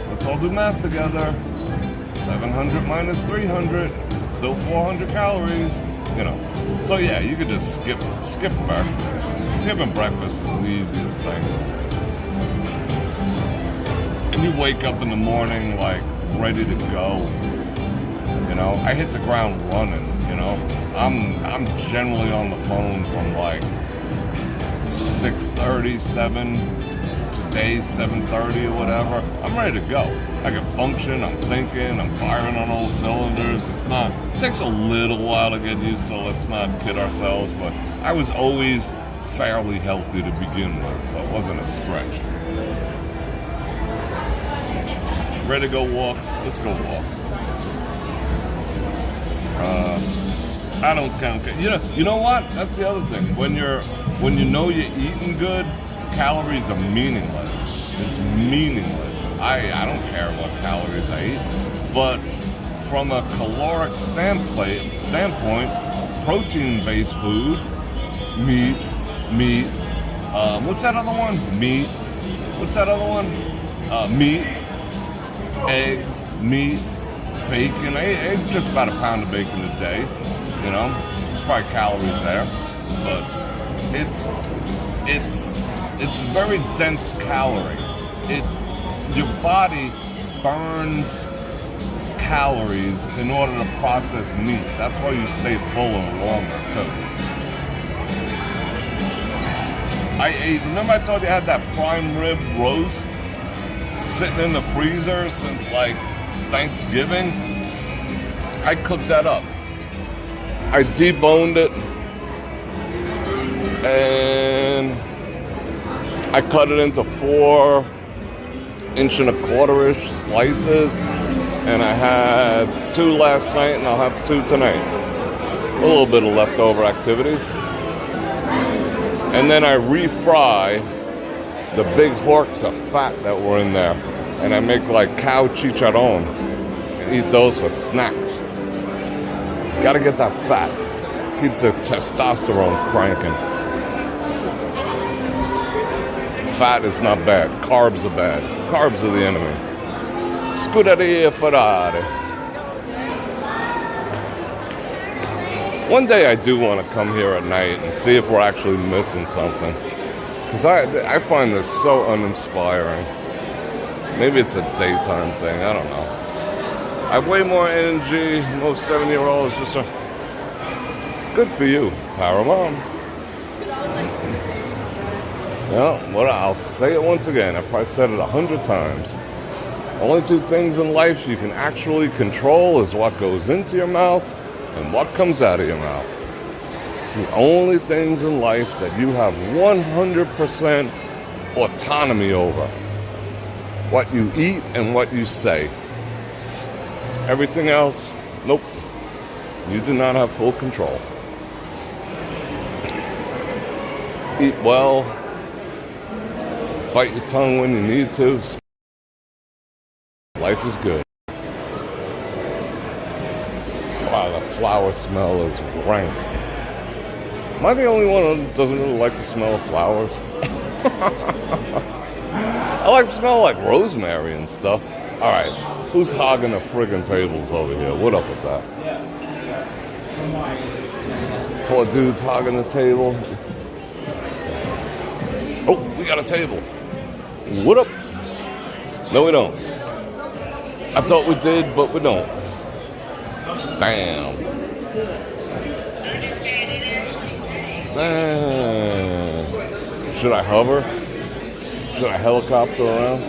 Let's all do math together. 700 minus 300 is still 400 calories. You know. So yeah, you could just skip breakfast. Skipping breakfast is the easiest thing. And you wake up in the morning like ready to go. You know, I hit the ground running. You know, I'm generally on the phone from like 6:30, 7, today 7:30 or whatever. I'm ready to go. I can function, I'm thinking, I'm firing on all cylinders. It takes a little while to get used to, let's not kid ourselves, but I was always fairly healthy to begin with, so it wasn't a stretch. Ready to go walk? Let's go walk. I don't count. You know what? That's the other thing. When you know you're eating good, calories are meaningless. It's meaningless. I don't care what calories I eat, but from a caloric standpoint, protein-based food, meat. What's that other one? Meat. What's that other one? Meat. Eggs, meat, bacon. I eat just about a pound of bacon a day. You know, it's probably calories there, but it's very dense calorie. Your body burns calories in order to process meat. That's why you stay fuller longer too. Remember I told you I had that prime rib roast sitting in the freezer since like Thanksgiving? I cooked that up. I deboned it and I cut it into 4 1 1/4 inch slices, and I had 2 last night and I'll have 2 tonight. A little bit of leftover activities. And then I refry the big horks of fat that were in there, and I make like cow chicharron and eat those for snacks. Gotta get that fat. Keeps the testosterone cranking. Fat is not bad. Carbs are bad. Carbs are the enemy. Scuderia Ferrari. One day I do want to come here at night and see if we're actually missing something. Because I find this so uninspiring. Maybe it's a daytime thing. I don't know. I have way more energy. Most 7-year-olds just are... Good for you, Paramount. Well, I'll say it once again. I probably said it 100 times. Only 2 things in life you can actually control is what goes into your mouth and what comes out of your mouth. It's the only things in life that you have 100% autonomy over. What you eat and what you say. Everything else, nope. You do not have full control. Eat well. Bite your tongue when you need to. Life is good. Wow, the flower smell is rank. Am I the only one who doesn't really like the smell of flowers? I like the smell like rosemary and stuff. All right, who's hogging the friggin' tables over here? What up with that? 4 dudes hogging the table. Oh, we got a table. What up? No, we don't. I thought we did, but we don't. Damn. Damn. Should I hover? Should I helicopter around?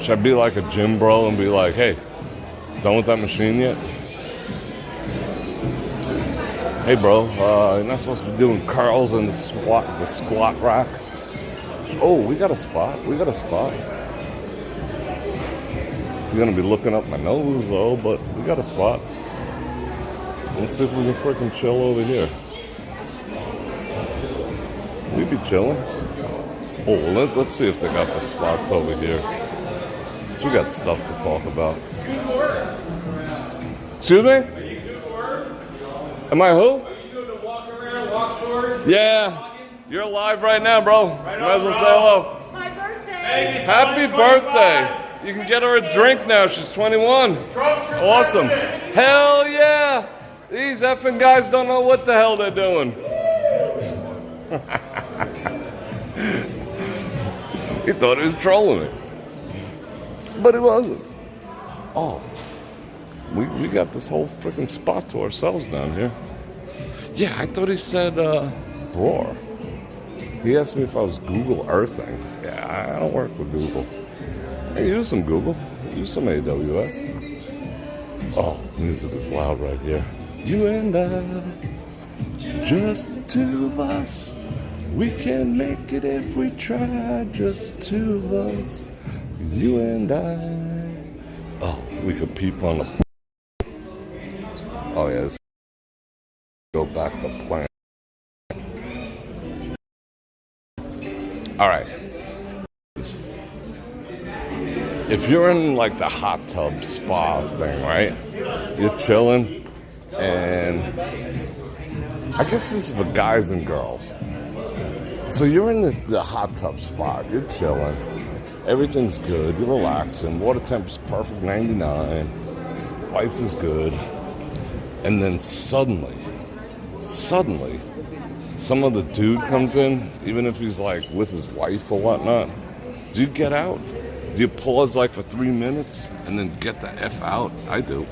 Should I be like a gym bro and be like, hey, done with that machine yet? Hey bro, you're not supposed to be doing curls in the squat rack. Oh, we got a spot. You're gonna be looking up my nose though, but we got a spot. Let's see if we can freaking chill over here. We be chilling. Oh, let's see if they got the spots over here. So we got stuff to talk about. Excuse me? Am I who? Are you doing the walk around, walk tours? Yeah. You're live right now, bro. Might as well say hello. It's my birthday. Hey, Happy birthday. You can get her a drink now. She's 21. Awesome. Hell yeah. These effing guys don't know what the hell they're doing. He thought he was trolling me. But it wasn't. Oh. We got this whole freaking spot to ourselves down here. Yeah, I thought he said, Bror. He asked me if I was Google Earthing. Yeah, I don't work for Google. I use some Google. I use some AWS. Oh, music is loud right here. You and I, just the two of us. We can make it if we try, just two of us. You and I. Oh, we could peep on the... Oh, yes. Go back to plan. All right. If you're in like the hot tub spa thing, right? You're chilling, and I guess this is for guys and girls. So you're in the hot tub spot, you're chilling, everything's good, you're relaxing, water temp is perfect, 99, wife is good, and then suddenly, some other dude comes in, even if he's like with his wife or whatnot. Do you get out? Do you pause like for 3 minutes and then get the F out? I do.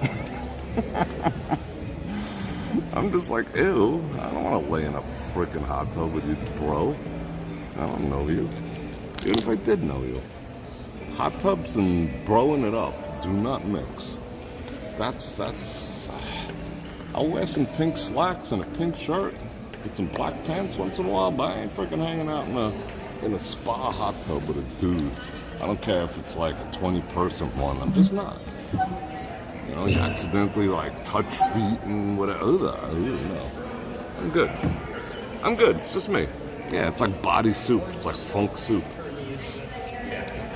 I'm just like, ew, I don't want to lay in a freaking hot tub with you, bro. I don't know you. Even if I did know you. Hot tubs and broing it up do not mix. That's. I'll wear some pink slacks and a pink shirt with some black pants once in a while, but I ain't freaking hanging out in a spa hot tub with a dude. I don't care if it's like a 20-person one. I'm just not. You know, you accidentally like touch feet and whatever. No. I'm good. It's just me. Yeah, it's like body soup. It's like funk soup.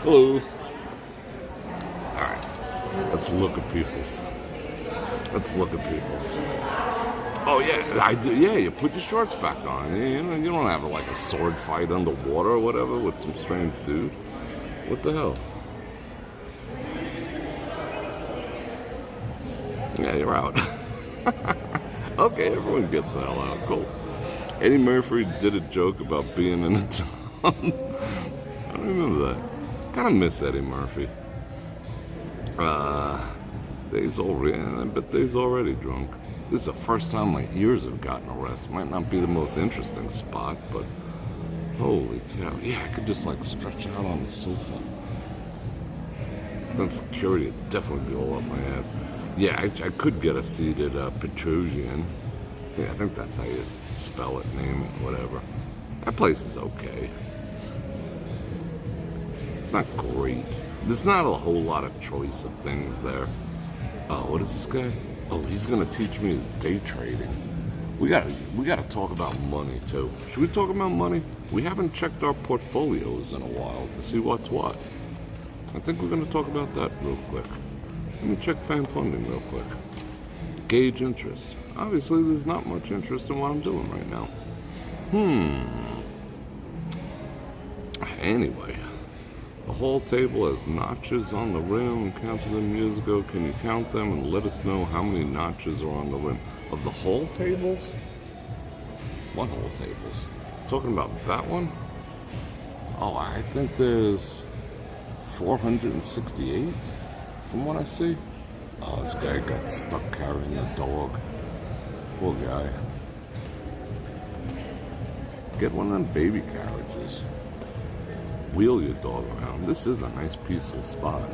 Hello. All right. Let's look at people's. Oh yeah, I do. Yeah, you put your shorts back on. You don't have like a sword fight underwater or whatever with some strange dudes. What the hell? Yeah, you're out. Okay, everyone gets the hell out. Cool. Eddie Murphy did a joke about being in a tub. I don't remember that. Kind of miss Eddie Murphy. Dave's already, I bet Dave's already drunk. This is the first time my ears have gotten a rest. Might not be the most interesting spot, but holy cow. Yeah, I could just like stretch out on the sofa. Then security would definitely be all up my ass. Yeah, I could get a seated Petrusian. Yeah, I think that's how you spell it, name it, whatever. That place is okay. It's not great. There's not a whole lot of choice of things there. Oh, what is this guy? Oh, he's gonna teach me his day trading. We gotta talk about money too. Should we talk about money? We haven't checked our portfolios in a while to see what's what. I think we're gonna talk about that real quick. Let me check fan funding real quick. Gauge interest. Obviously, there's not much interest in what I'm doing right now. Anyway, the whole table has notches on the rim. Counted them years ago. Can you count them and let us know how many notches are on the rim? Of the whole tables? What whole tables? Talking about that one? Oh, I think there's 468 from what I see. Oh, this guy got stuck carrying a dog. Poor guy. Get one of them baby carriages. Wheel your dog around. This is a nice peaceful spot.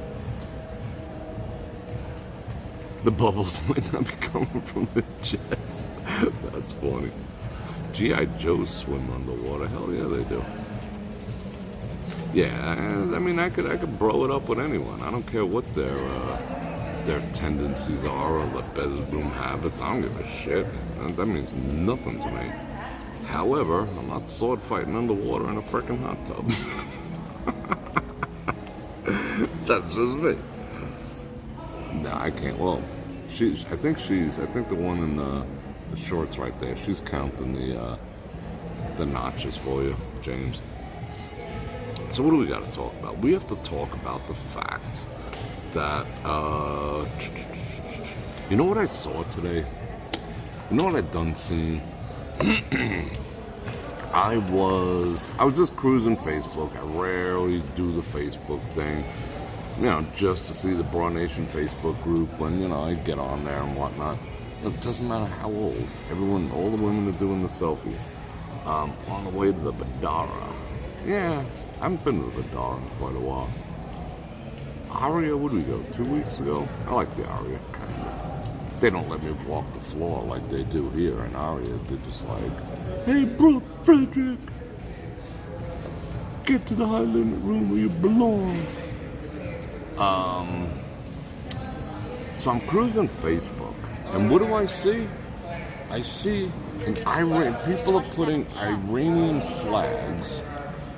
The bubbles might not be coming from the jets. That's funny. G.I. Joes swim underwater. Hell yeah, they do. Yeah, I mean, I could bro it up with anyone. I don't care what their tendencies are or their bedroom habits. I don't give a shit. That means nothing to me. However, I'm not sword fighting underwater in a freaking hot tub. That's just me. No, I can't. Well, I think the one in the shorts right there, she's counting the notches for you, James. So what do we got to talk about? We have to talk about the fact that, you know what I saw today? You know what I done seen? I was just cruising Facebook. I rarely do the Facebook thing, just to see the Broad Nation Facebook group when, I get on there and whatnot. It doesn't matter how old. All the women are doing the selfies. On the way to the Badara. Yeah, I haven't been to the Badara in quite a while. Aria, what did we go, 2 weeks ago? I like the Aria, kind of. They don't let me walk the floor like they do here in Aria. They're just like, hey, Bror Fredrik, get to the high limit room where you belong. So I'm cruising Facebook, and what do I see? I see people are putting Iranian flags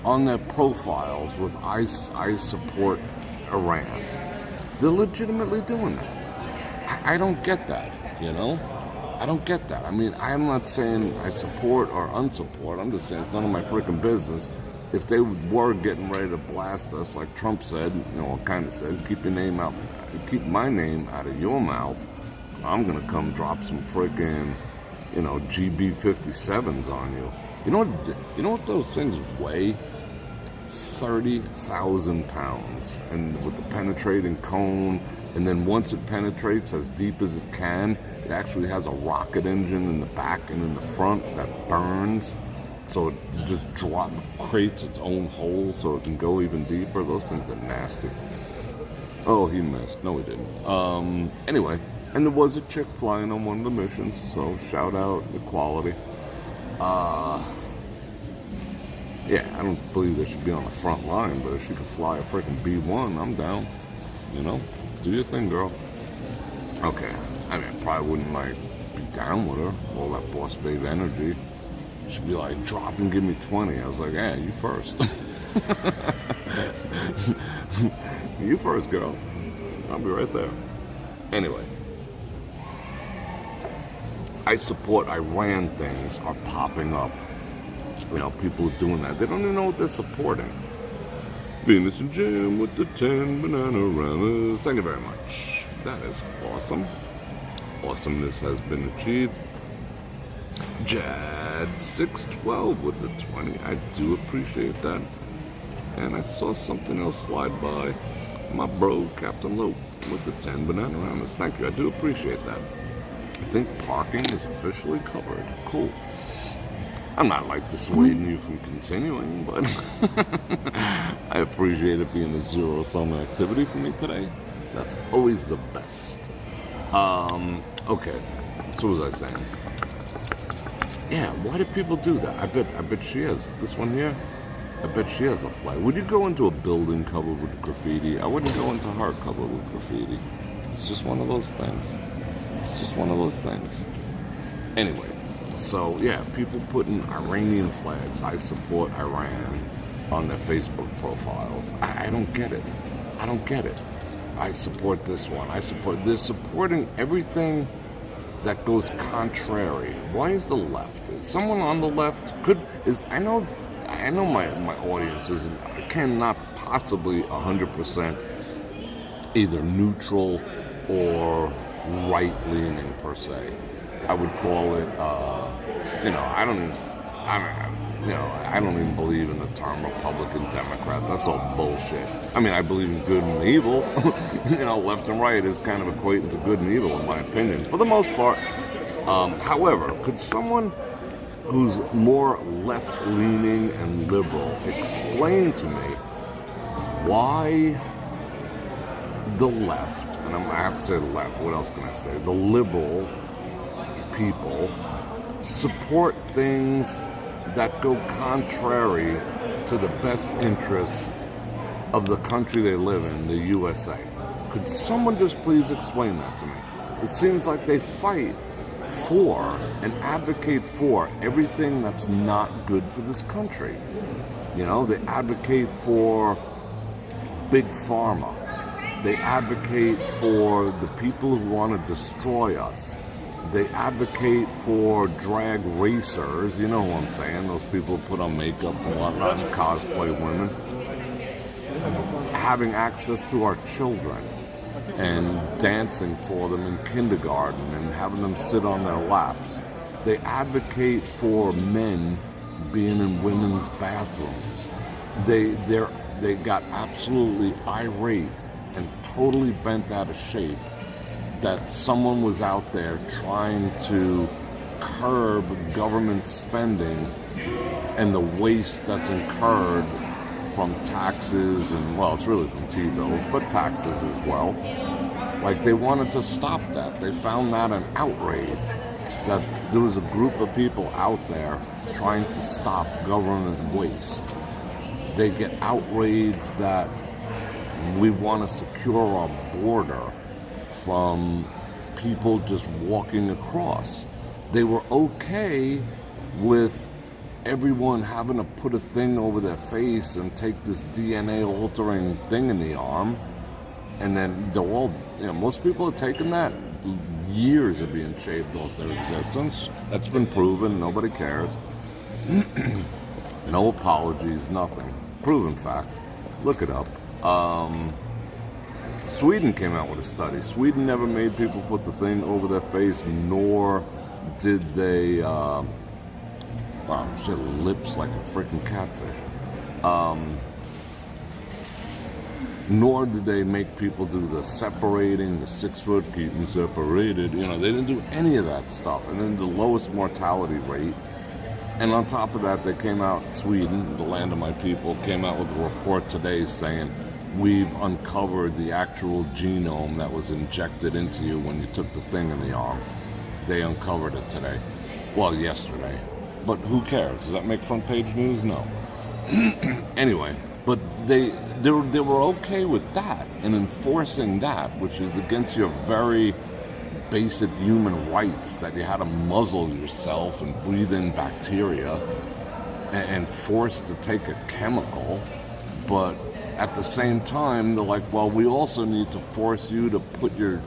on their profiles with I support Iran. They're legitimately doing that. I don't get that, I don't get that. I mean, I'm not saying I support or unsupport. I'm just saying it's none of my freaking business. If they were getting ready to blast us, like Trump said, kind of said, keep my name out of your mouth, I'm going to come drop some freaking, GB-57s on you. You know what those things weigh? 30,000 pounds. And with the penetrating cone, and then once it penetrates as deep as it can, it actually has a rocket engine in the back and in the front that burns. So it just creates its own hole so it can go even deeper. Those things are nasty. Oh, he missed. No, he didn't. Anyway, and there was a chick flying on one of the missions, so shout out equality. Yeah, I don't believe they should be on the front line, but if she could fly a freaking B-1, I'm down. Do your thing, girl. Okay, I probably wouldn't, be down with her, all that boss babe energy. She'd be like, drop and give me 20. I was like, yeah, you first. You first, girl. I'll be right there. Anyway. I support Iran things are popping up. People are doing that. They don't even know what they're supporting. Venus and Jim with the 10 banana ramas. Thank you very much. That is awesome. Awesomeness has been achieved. Jad612 with the 20. I do appreciate that. And I saw something else slide by. My bro, Captain Lope, with the 10 banana ramas. Thank you. I do appreciate that. I think parking is officially covered. Cool. I'm not dissuading you from continuing, but I appreciate it being a zero-sum activity for me today. That's always the best. Okay. So what was I saying? Yeah, why do people do that? I bet she has. This one here, I bet she has a flag. Would you go into a building covered with graffiti? I wouldn't go into her covered with graffiti. It's just one of those things. Anyway. So, yeah, people putting Iranian flags, I support Iran, on their Facebook profiles. I don't get it. I support this one. They're supporting everything that goes contrary. Why is the left? Is someone on the left I know my audience cannot possibly 100% either neutral or right-leaning per se. I would call it, I don't even believe in the term Republican, Democrat. That's all bullshit. I believe in good and evil. Left and right is kind of equating to good and evil, in my opinion, for the most part. However, could someone who's more left-leaning and liberal explain to me why the left, and I have to say the left, what else can I say? The liberal people support things that go contrary to the best interests of the country they live in, the USA. Could someone just please explain that to me? It seems like they fight for and advocate for everything that's not good for this country. You know, they advocate for big pharma. They advocate for the people who want to destroy us. They advocate for drag racers, you know what I'm saying, those people who put on makeup and whatnot and cosplay women. Having access to our children and dancing for them in kindergarten and having them sit on their laps. They advocate for men being in women's bathrooms. They got absolutely irate and totally bent out of shape that someone was out there trying to curb government spending and the waste that's incurred from taxes and, well, it's really from T-bills, but taxes as well. Like, they wanted to stop that. They found that an outrage, that there was a group of people out there trying to stop government waste. They get outraged that we want to secure our border from people just walking across. They were okay with everyone having to put a thing over their face and take this DNA altering thing in the arm, and then they're all, you know, most people have taken that. Years of being shaved off their existence. That's been proven. Nobody cares. No apologies, nothing. Proven fact. Look it up. Sweden came out with a study. Sweden never made people put the thing over their face, nor did they wow, shit, lips like a freaking catfish. Nor did they make people do the separating, the 6 foot, keep them separated. You know, they didn't do any of that stuff. And then the lowest mortality rate. And on top of that, they came out, Sweden, the land of my people, came out with a report today saying, we've uncovered the actual genome that was injected into you when you took the thing in the arm. They uncovered it today. Well, yesterday. But who cares? Does that make front page news? No. Anyway, but they were okay with that and enforcing that, which is against your very basic human rights, that you had to muzzle yourself and breathe in bacteria and forced to take a chemical. But at the same time, they're like, well, we also need to force you to put your,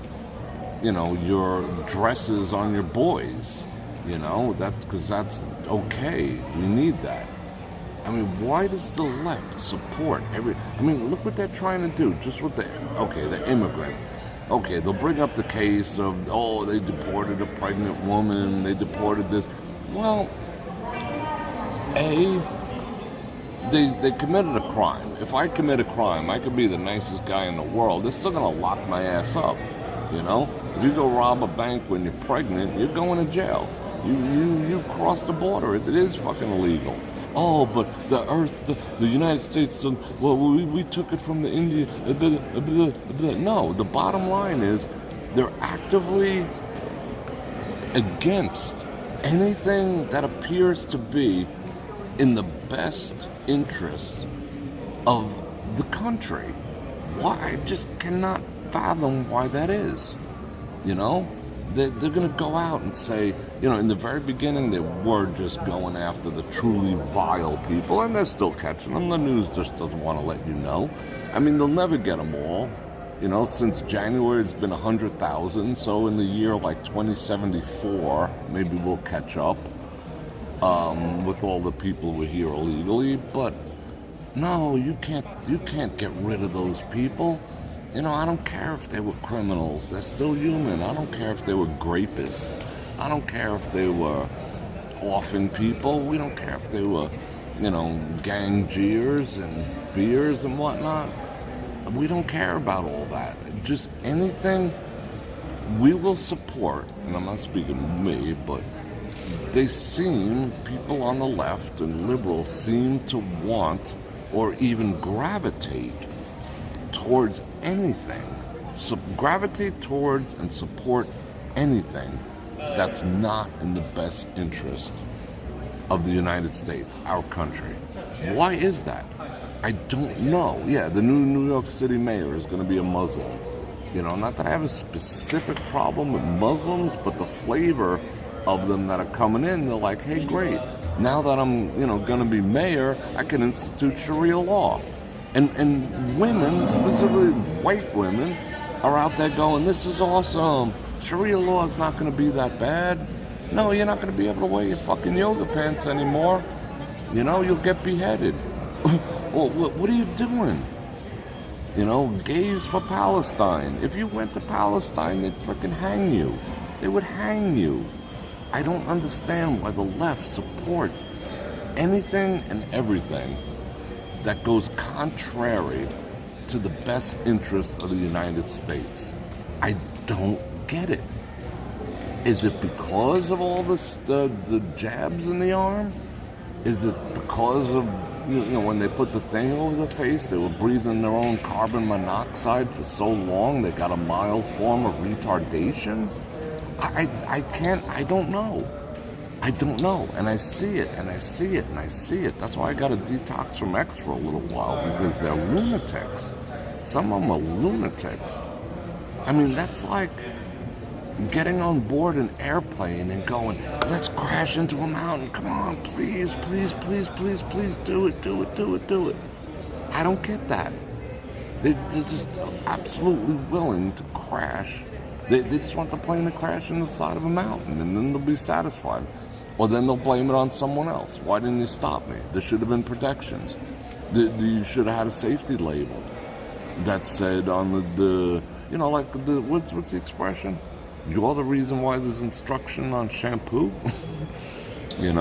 you know, your dresses on your boys. You know, because that's okay. We need that. I mean, why does the left support I mean, look what they're trying to do. Just with the immigrants. Okay, they'll bring up the case of, oh, they deported a pregnant woman. They deported this. Well, they committed a crime. If I commit a crime, I could be the nicest guy in the world. They're still going to lock my ass up, you know? If you go rob a bank when you're pregnant, you're going to jail. You cross the border. It is fucking illegal. Oh, but the United States, well, we took it from the Indian. No, the bottom line is they're actively against anything that appears to be in the best interest of the country. Why? I just cannot fathom why that is. You know? They're going to go out and say, you know, in the very beginning, they were just going after the truly vile people, and they're still catching them. The news just doesn't want to let you know. I mean, they'll never get them all. You know, since January, it's been 100,000. So in the year like 2074, maybe we'll catch up with all the people who are here illegally. But no, you can't get rid of those people. You know, I don't care if they were criminals. They're still human. I don't care if they were grapists. I don't care if they were orphan people. We don't care if they were, you know, gangiers and beers and whatnot. We don't care about all that. Just anything we will support, and I'm not speaking of me, but people on the left and liberals seem to want or even gravitate towards anything. So gravitate towards and support anything that's not in the best interest of the United States, our country. Why is that? I don't know. Yeah, the new New York City mayor is going to be a Muslim. You know, not that I have a specific problem with Muslims, but the flavor of them that are coming in, they're like, hey, great. Now that I'm, going to be mayor, I can institute Sharia law. And women, specifically white women, are out there going, this is awesome. Sharia law is not going to be that bad. No, you're not going to be able to wear your fucking yoga pants anymore. You'll get beheaded. Well, what are you doing? Gays for Palestine. If you went to Palestine, they'd freaking hang you. They would hang you. I don't understand why the left supports anything and everything that goes contrary to the best interests of the United States. I don't get it. Is it because of all the jabs in the arm? Is it because of, when they put the thing over the face, they were breathing their own carbon monoxide for so long, they got a mild form of retardation? I don't know. I don't know. And I see it, and I see it, and I see it. That's why I got a detox from X for a little while, because they're lunatics. Some of them are lunatics. I mean, that's like getting on board an airplane and going, let's crash into a mountain. Come on, please, please, please, please, please, do it, do it, do it, do it. I don't get that. They're just absolutely willing to crash. They just want the plane to crash in the side of a mountain, and then they'll be satisfied. Or then they'll blame it on someone else. Why didn't you stop me? There should have been protections. You should have had a safety label that said on what's the expression? You're the reason why there's instruction on shampoo. You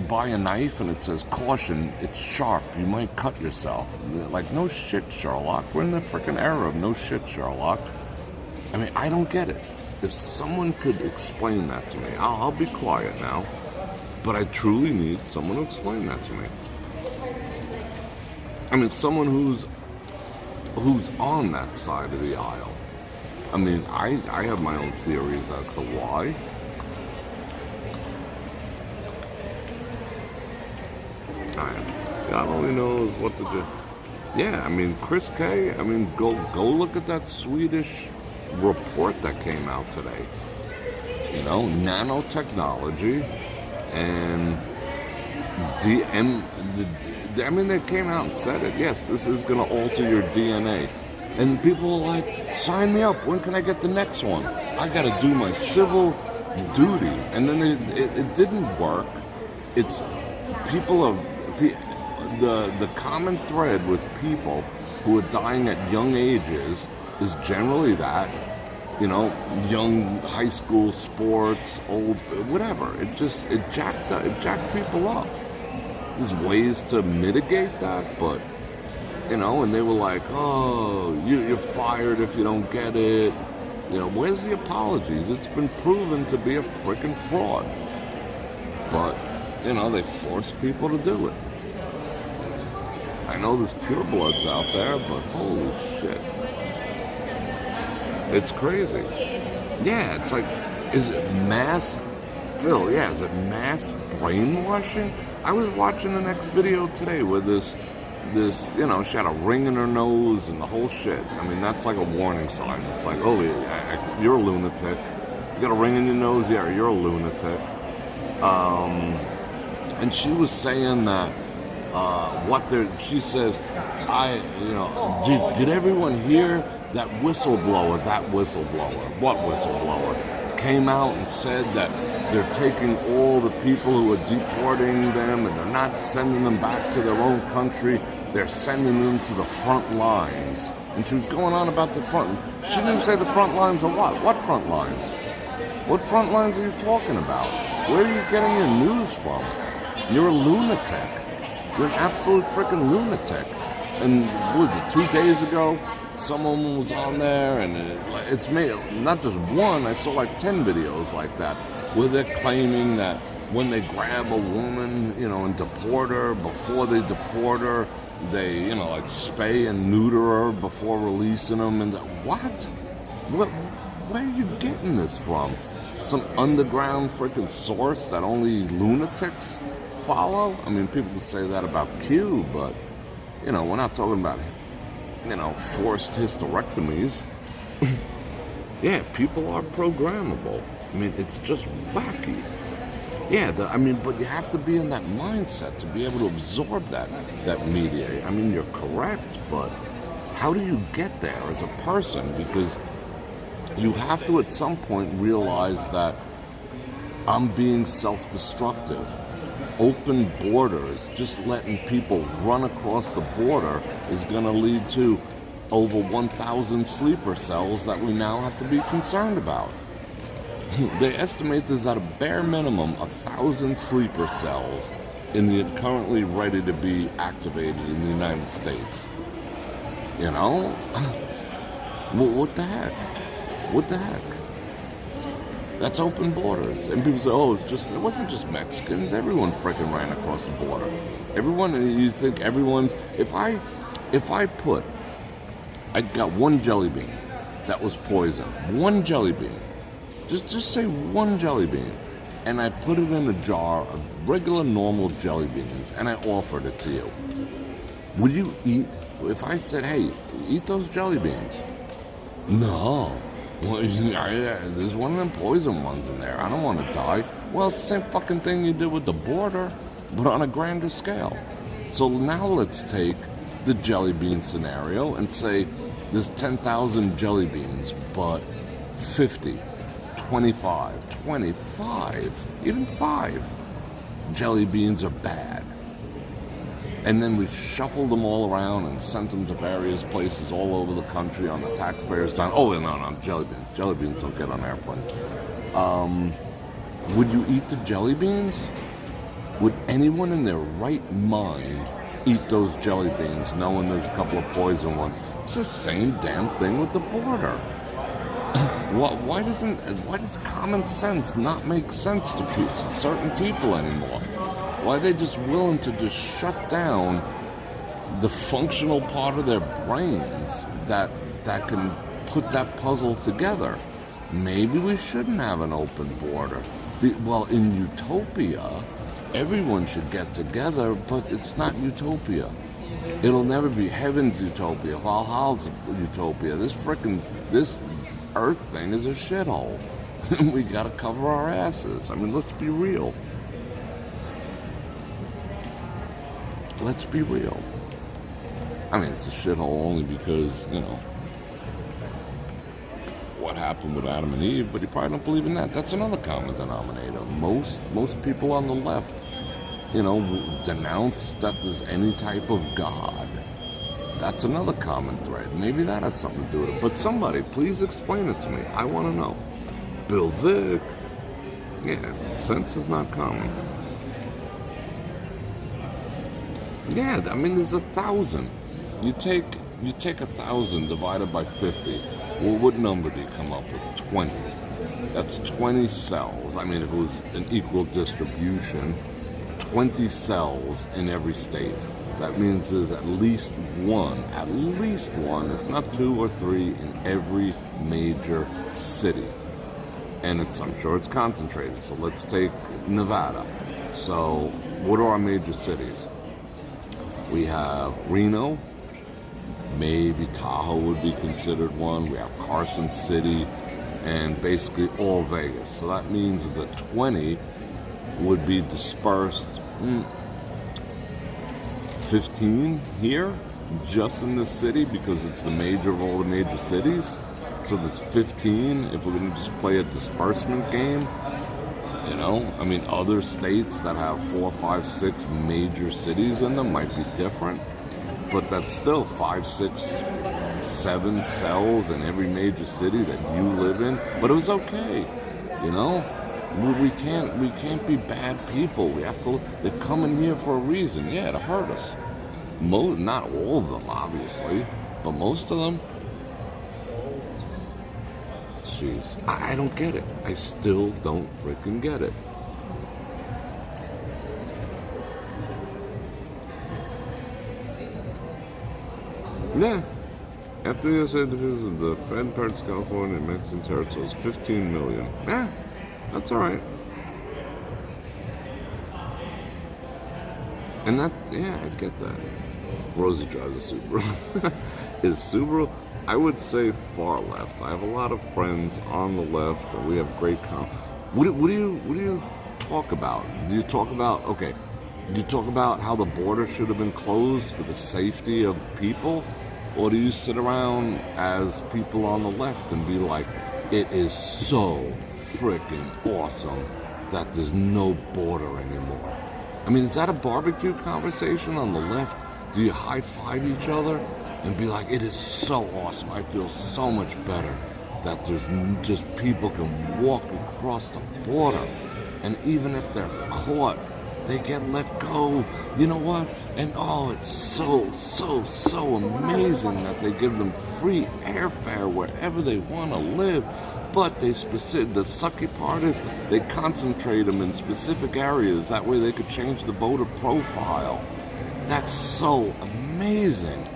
buy a knife and it says, caution, it's sharp, you might cut yourself. Like, no shit, Sherlock. We're in the freaking era of no shit, Sherlock. I mean, I don't get it. If someone could explain that to me, I'll be quiet now. But I truly need someone to explain that to me. I mean, someone who's on that side of the aisle. I mean, I have my own theories as to why. God only knows what to do. Yeah, I mean, Chris K, go look at that Swedish report that came out today. Nanotechnology and they came out and said it. Yes, this is going to alter your DNA. And people are like, sign me up. When can I get the next one? I got to do my civil duty. And then it didn't work. It's the common thread with people who are dying at young ages is generally that, young high school sports, old, whatever. It jacked people up. There's ways to mitigate that, but, and they were like, oh, you're fired if you don't get it. Where's the apologies? It's been proven to be a freaking fraud. But, they force people to do it. I know there's purebloods out there, but holy shit. It's crazy. Yeah, it's like, is it mass, Phil, yeah, is it mass brainwashing? I was watching the next video today where this, she had a ring in her nose and the whole shit. I mean, that's like a warning sign. It's like, oh, you're a lunatic. You got a ring in your nose? Yeah, you're a lunatic. And she was saying that, she says, did everyone hear that whistleblower, what whistleblower, came out and said that they're taking all the people who are deporting them and they're not sending them back to their own country, they're sending them to the front lines. And she was going on about the front. She didn't say the front lines of what? What front lines? What front lines are you talking about? Where are you getting your news from? You're a lunatic. You're an absolute freaking lunatic. And what was it, 2 days ago? Someone was on there, and it's made, not just one, I saw like 10 videos like that, where they're claiming that when they grab a woman, and deport her, before they deport her, they, like spay and neuter her before releasing them. And what? Where are you getting this from? Some underground freaking source that only lunatics follow? I mean, people say that about Q, but, we're not talking about forced hysterectomies. Yeah, people are programmable. I mean, it's just wacky. Yeah, but you have to be in that mindset to be able to absorb that media. I mean, you're correct, but how do you get there as a person? Because you have to at some point realize that I'm being self-destructive. Open borders, just letting people run across the border is going to lead to over 1,000 sleeper cells that we now have to be concerned about. They estimate there's at a bare minimum 1,000 sleeper cells currently ready to be activated in the United States. Well, what the heck? What the heck? That's open borders. And people say, it wasn't just Mexicans. Everyone freaking ran across the border. You think everyone's, if I got one jelly bean that was poison. One jelly bean. Just say one jelly bean. And I put it in a jar of regular, normal jelly beans, and I offered it to you. Would you eat? If I said, hey, eat those jelly beans. No. Well, there's one of them poison ones in there. I don't want to die. Well, it's the same fucking thing you did with the border, but on a grander scale. So now let's take the jelly bean scenario and say there's 10,000 jelly beans, but 50, 25, even 5 jelly beans are bad. And then we shuffled them all around and sent them to various places all over the country on the taxpayers' dime. Oh, no, jelly beans. Jelly beans don't get on airplanes. Would you eat the jelly beans? Would anyone in their right mind eat those jelly beans knowing there's a couple of poison ones? It's the same damn thing with the border. Why does common sense not make sense to certain people anymore? Why are they just willing to just shut down the functional part of their brains that can put that puzzle together? Maybe we shouldn't have an open border. Well, in utopia, everyone should get together, but it's not utopia. It'll never be heaven's utopia, Valhalla's utopia. This Earth thing is a shithole. We gotta cover our asses. I mean, let's be real. Let's be real. I mean, it's a shithole only because, what happened with Adam and Eve, but you probably don't believe in that. That's another common denominator. Most people on the left, denounce that there's any type of God. That's another common thread. Maybe that has something to do with it. But somebody, please explain it to me. I want to know. Bill Vick. Yeah, sense is not common. Yeah, I mean, there's 1,000. You take 1,000 divided by 50. Well, what number do you come up with? 20. That's 20 cells. I mean, if it was an equal distribution, 20 cells in every state. That means there's at least one, if not 2 or 3, in every major city. And I'm sure it's concentrated. So let's take Nevada. So what are our major cities? We have Reno, maybe Tahoe would be considered one. We have Carson City, and basically all Vegas. So that means the 20 would be dispersed, 15 here, just in this city, because it's the major of all the major cities. So there's 15 if we're going to just play a disbursement game. I mean, other states that have 4, 5, 6 major cities in them might be different, but that's still 5, 6, 7 cells in every major city that you live in. But it was okay, we can't be bad people. They're coming here for a reason. Yeah, to hurt us. Not all of them, obviously, but most of them. Jeez, I don't get it. I still don't freaking get it. Yeah. After the U.S. individuals, the Fed parts California and Mexican territories, 15 million. Yeah, that's all right. And I get that. Rosie drives a Subaru. Is Subaru, I would say far left. I have a lot of friends on the left, and we have great what do you talk about? Do you talk about, okay, do you talk about how the border should have been closed for the safety of people? Or do you sit around as people on the left and be like, it is so freaking awesome that there's no border anymore? I mean, is that a barbecue conversation on the left? Do you high-five each other and be like, it is so awesome, I feel so much better that there's just people can walk across the border, and even if they're caught, they get let go. You know what? And oh, it's so amazing that they give them free airfare wherever they want to live. But the sucky part is they concentrate them in specific areas. That way they could change the voter profile. That's so amazing.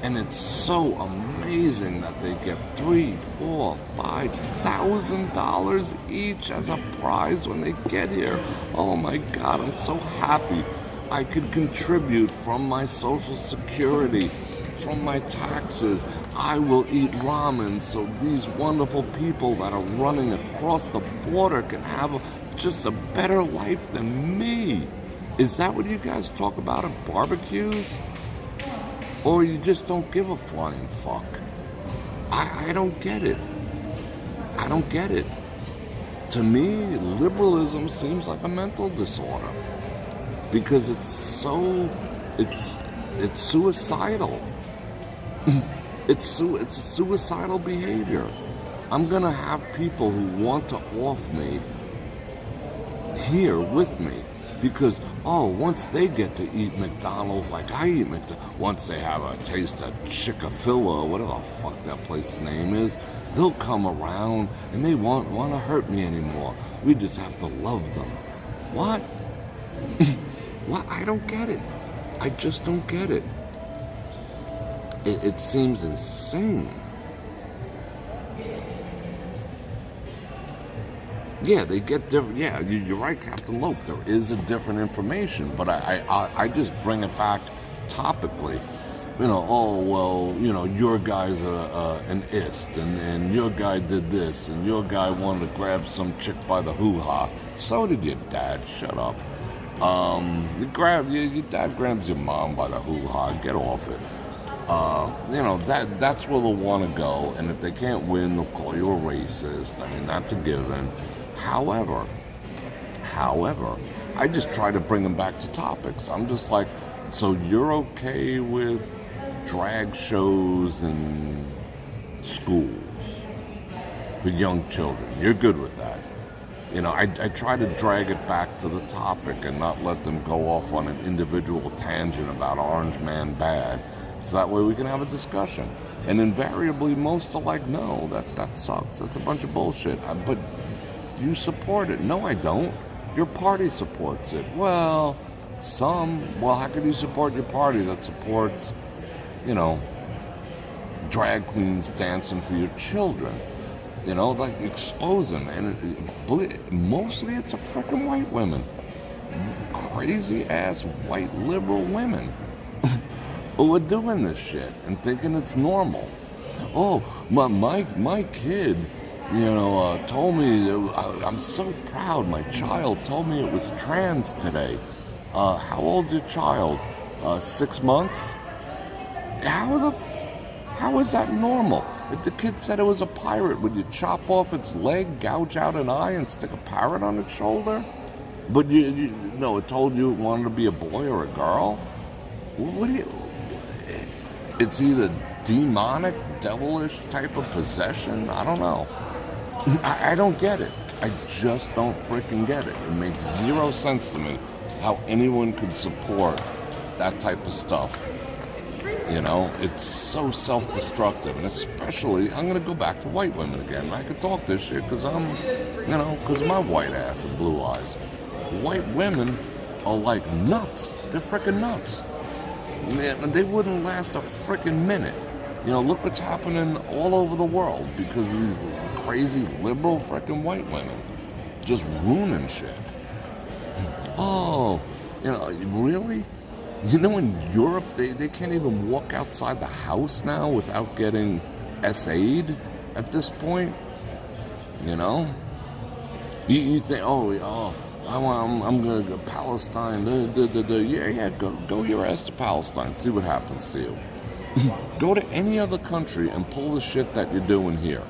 And it's so amazing that they get $3,000, $4,000, $5,000 each as a prize when they get here. Oh my God, I'm so happy. I could contribute from my Social Security, from my taxes. I will eat ramen so these wonderful people that are running across the border can have just a better life than me. Is that what you guys talk about at barbecues? Or you just don't give a flying fuck? I don't get it. I don't get it. To me, liberalism seems like a mental disorder. Because it's suicidal. It's a suicidal behavior. I'm gonna have people who want to off me here with me because, once they get to eat McDonald's like I eat McDonald's, once they have a taste of Chick-fil-A or whatever the fuck that place's name is, they'll come around and they won't want to hurt me anymore. We just have to love them. What? What? I don't get it. I just don't get it. It seems insane. Yeah, they get different. Yeah, you're right, Captain Lope. There is a different information, but I just bring it back topically. Your guy's an ist, and your guy did this, and your guy wanted to grab some chick by the hoo-ha. So did your dad. Shut up. Your dad grabs your mom by the hoo-ha. Get off it. That's where they'll want to go, and if they can't win, they'll call you a racist. I mean, that's a given. However, I just try to bring them back to topics. I'm just like, so you're okay with drag shows in schools for young children? You're good with that? I try to drag it back to the topic and not let them go off on an individual tangent about Orange Man bad. So that way we can have a discussion. And invariably, most are like, no, that sucks. That's a bunch of bullshit. But you support it. No, I don't. Your party supports it. Well, how could you support your party that supports, drag queens dancing for your children? Like exposing. And mostly it's a freaking white women. Crazy ass white liberal women who are doing this shit and thinking it's normal. Oh, my kid, told me, I'm so proud, my child told me it was trans today. How old's your child? 6 months? How is that normal? If the kid said it was a pirate, would you chop off its leg, gouge out an eye, and stick a parrot on its shoulder? But it told you it wanted to be a boy or a girl? What do you... It's either demonic, devilish type of possession. I don't know. I don't get it. I just don't freaking get it. It makes zero sense to me how anyone could support that type of stuff. It's so self-destructive. And especially, I'm going to go back to white women again. I could talk this shit because because of my white ass and blue eyes. White women are like nuts. They're freaking nuts. They wouldn't last a freaking minute. Look what's happening all over the world because of these crazy liberal freaking white women just ruining shit. Oh, really? You know, in Europe, they can't even walk outside the house now without getting SA'd at this point. You know? You think, I'm going to go Palestine. Yeah, go your ass to Palestine. See what happens to you. Go to any other country and pull the shit that you're doing here.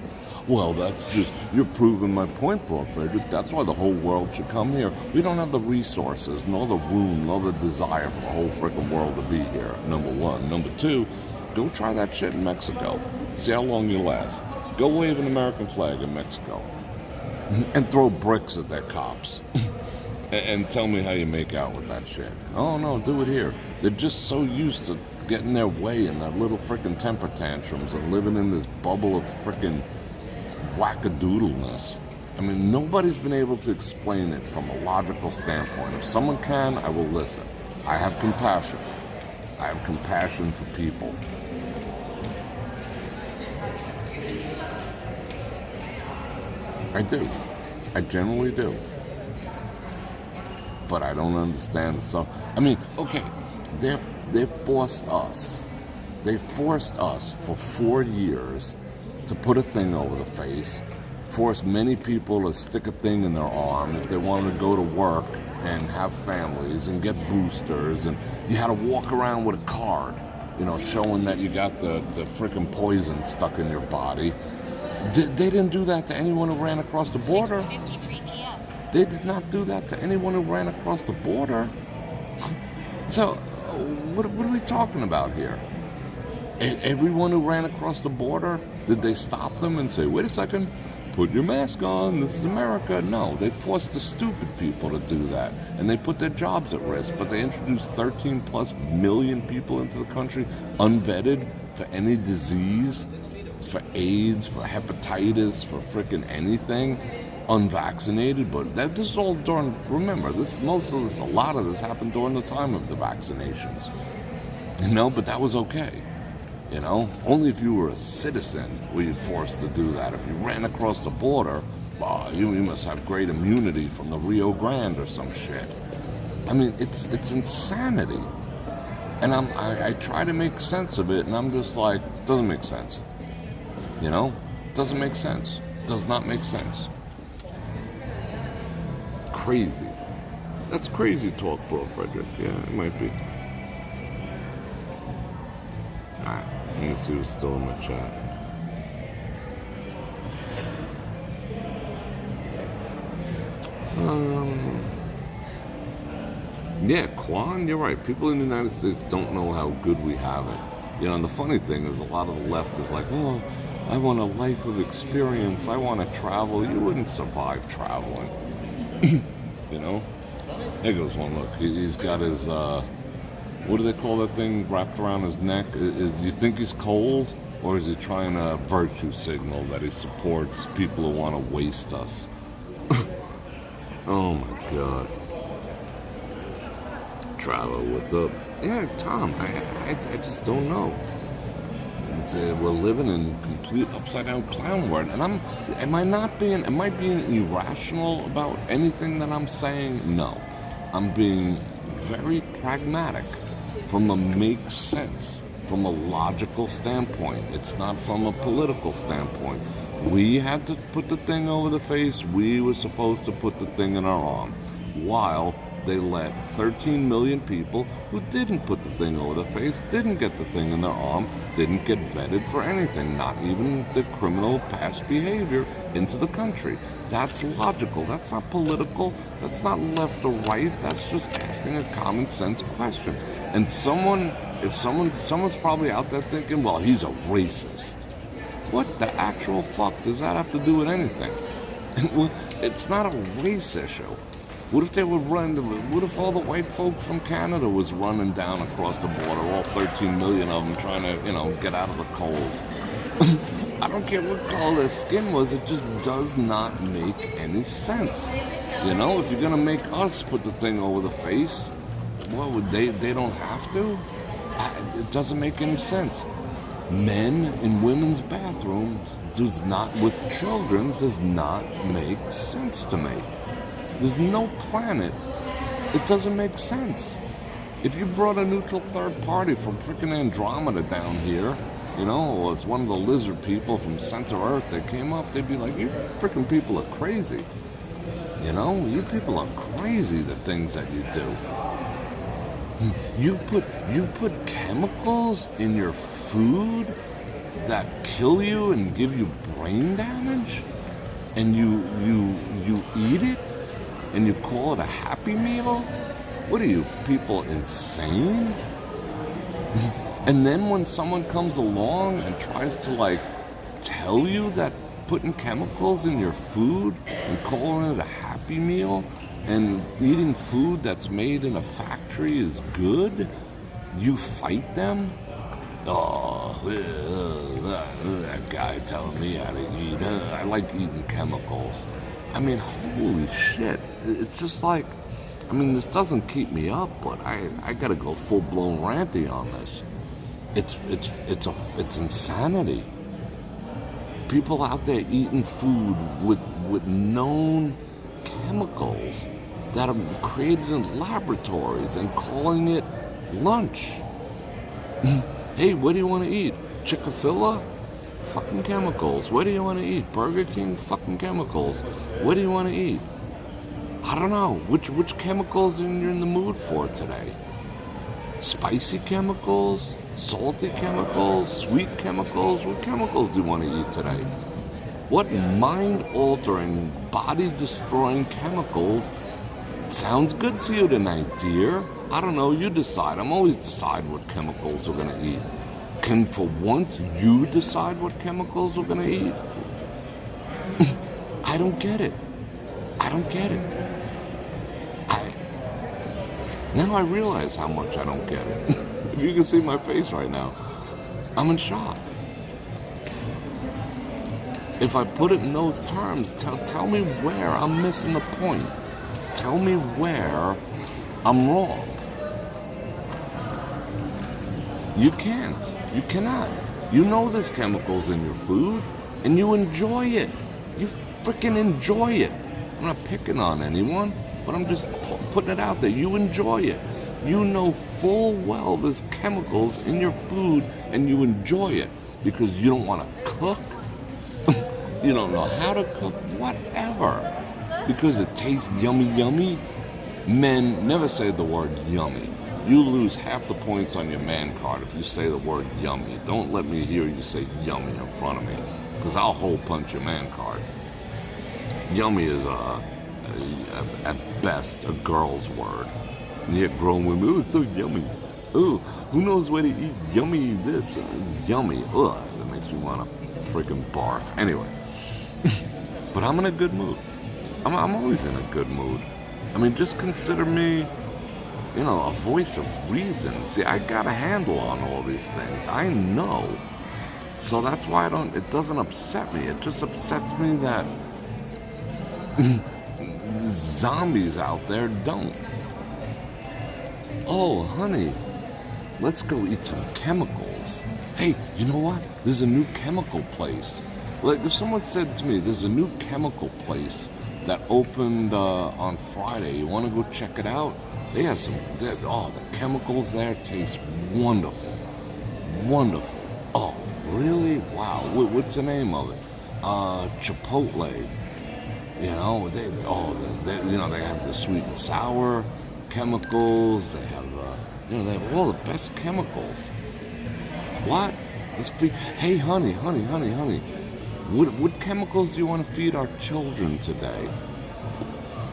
Well, that's just, you're proving my point, Bror Fredrik. That's why the whole world should come here. We don't have the resources, nor the room, nor the desire for the whole freaking world to be here, number one. Number two, go try that shit in Mexico. See how long you last. Go wave an American flag in Mexico. And throw bricks at their cops. and tell me how you make out with that shit. Oh, no, do it here. They're just so used to getting their way in their little freaking temper tantrums and living in this bubble of freaking wackadoodleness. I mean, nobody's been able to explain it from a logical standpoint. If someone can, I will listen. I have compassion. I have compassion for people. I do. I generally do. But I don't understand some. I mean, okay, they forced us. They forced us for 4 years to put a thing over the face, forced many people to stick a thing in their arm if they wanted to go to work and have families and get boosters, and you had to walk around with a card, you know, showing that you got the freaking poison stuck in your body. They didn't do that to anyone who ran across the border. 6:53 p.m. They did not do that to anyone who ran across the border. So, what are we talking about here? Everyone who ran across the border, did they stop them and say, wait a second, put your mask on, this is America? No, they forced the stupid people to do that, and they put their jobs at risk, but they introduced 13 plus million people into the country unvetted for any disease, for AIDS, for hepatitis, for frickin' anything, unvaccinated. But this is all during, remember, a lot of this happened during the time of the vaccinations, you know, but that was okay. You know, only if you were a citizen were you forced to do that. If you ran across the border, you must have great immunity from the Rio Grande or some shit. I mean, it's insanity. And I try to make sense of it, and I'm just like, doesn't make sense. You know, doesn't make sense. Does not make sense. Crazy. That's crazy talk, Bror Fredrik. Yeah, it might be. Alright, let me see who's still in my chat. Yeah, Quan, you're right. People in the United States don't know how good we have it. You know, and the funny thing is a lot of the left is like, oh, I want a life of experience. I want to travel. You wouldn't survive traveling. You know? There goes one. Look, he's got his, what do they call that thing wrapped around his neck? Do you think he's cold? Or is he trying to virtue signal that he supports people who want to waste us? Oh my God. Travel, what's up? Yeah, Tom, I just don't know. We're living in complete upside down clown world, and am I being irrational about anything that I'm saying? No, I'm being very pragmatic from a make sense, from a logical standpoint. It's not from a political standpoint. We had to put the thing over the face. We were supposed to put the thing in our arm, while they let 13 million people who didn't put the thing over their face, didn't get the thing in their arm, didn't get vetted for anything, not even the criminal past behavior, into the country. That's logical. That's not political. That's not left or right. That's just asking a common sense question. And someone's probably out there thinking, well, he's a racist. What the actual fuck does that have to do with anything? It's not a race issue. What if they were what if all the white folk from Canada was running down across the border, all 13 million of them trying to, get out of the cold? I don't care what color their skin was, it just does not make any sense. You know, if you're going to make us put the thing over the face, what would they don't have to? It doesn't make any sense. Men in women's bathrooms with children does not make sense to me. There's no planet. It doesn't make sense. If you brought a neutral third party from freaking Andromeda down here, you know, or it's one of the lizard people from Center Earth that came up, they'd be like, you freaking people are crazy. You know, you people are crazy, the things that you do. You put chemicals in your food that kill you and give you brain damage, and you eat it, and you call it a Happy Meal? What are you people insane? And then when someone comes along and tries to like tell you that putting chemicals in your food and calling it a Happy Meal and eating food that's made in a factory is good, you fight them? Oh, that guy telling me how to eat. I like eating chemicals. I mean, holy shit. It's just like, I mean, this doesn't keep me up, but I gotta go full-blown ranty on this. It's insanity. People out there eating food with known chemicals that are created in laboratories and calling it lunch. Hey, what do you want to eat? Chick-fil-A? Fucking chemicals. What do you want to eat? Burger King? Fucking chemicals. What do you want to eat? I don't know. Which chemicals are you in the mood for today? Spicy chemicals? Salty chemicals? Sweet chemicals? What chemicals do you want to eat today? What mind-altering, body-destroying chemicals sounds good to you tonight, dear? I don't know. You decide. I'm always deciding what chemicals we're going to eat. Can, for once, you decide what chemicals we're going to eat? I don't get it. I don't get it. Now I realize how much I don't get it. If you can see my face right now, I'm in shock. If I put it in those terms, tell me where I'm missing the point. Tell me where I'm wrong. You can't. You cannot. You know there's chemicals in your food, and you enjoy it. You freaking enjoy it. I'm not picking on anyone, but I'm just putting it out there. You enjoy it. You know full well there's chemicals in your food, and you enjoy it because you don't want to cook. You don't know how to cook, whatever. Because it tastes yummy, yummy. Men never say the word yummy. You lose half the points on your man card if you say the word yummy. Don't let me hear you say yummy in front of me, because I'll hole punch your man card. Yummy is, at best, a girl's word. And yet grown women, oh, it's so yummy. Oh, who knows where to eat yummy this? Yummy. Ugh, that makes me want to freaking barf. Anyway. But I'm in a good mood. I'm always in a good mood. I mean, just consider me, you know, a voice of reason. See, I got a handle on all these things. I know. So that's why it doesn't upset me. It just upsets me that zombies out there don't. Oh, honey, let's go eat some chemicals. Hey, you know what? There's a new chemical place. Like, if someone said to me, there's a new chemical place that opened on Friday, you want to go check it out? They have the chemicals there taste wonderful. Wonderful. Oh, really? Wow. What's the name of it? Chipotle. You know, they have the sweet and sour chemicals. They have, they have all the best chemicals. What? Hey, honey. What chemicals do you want to feed our children today?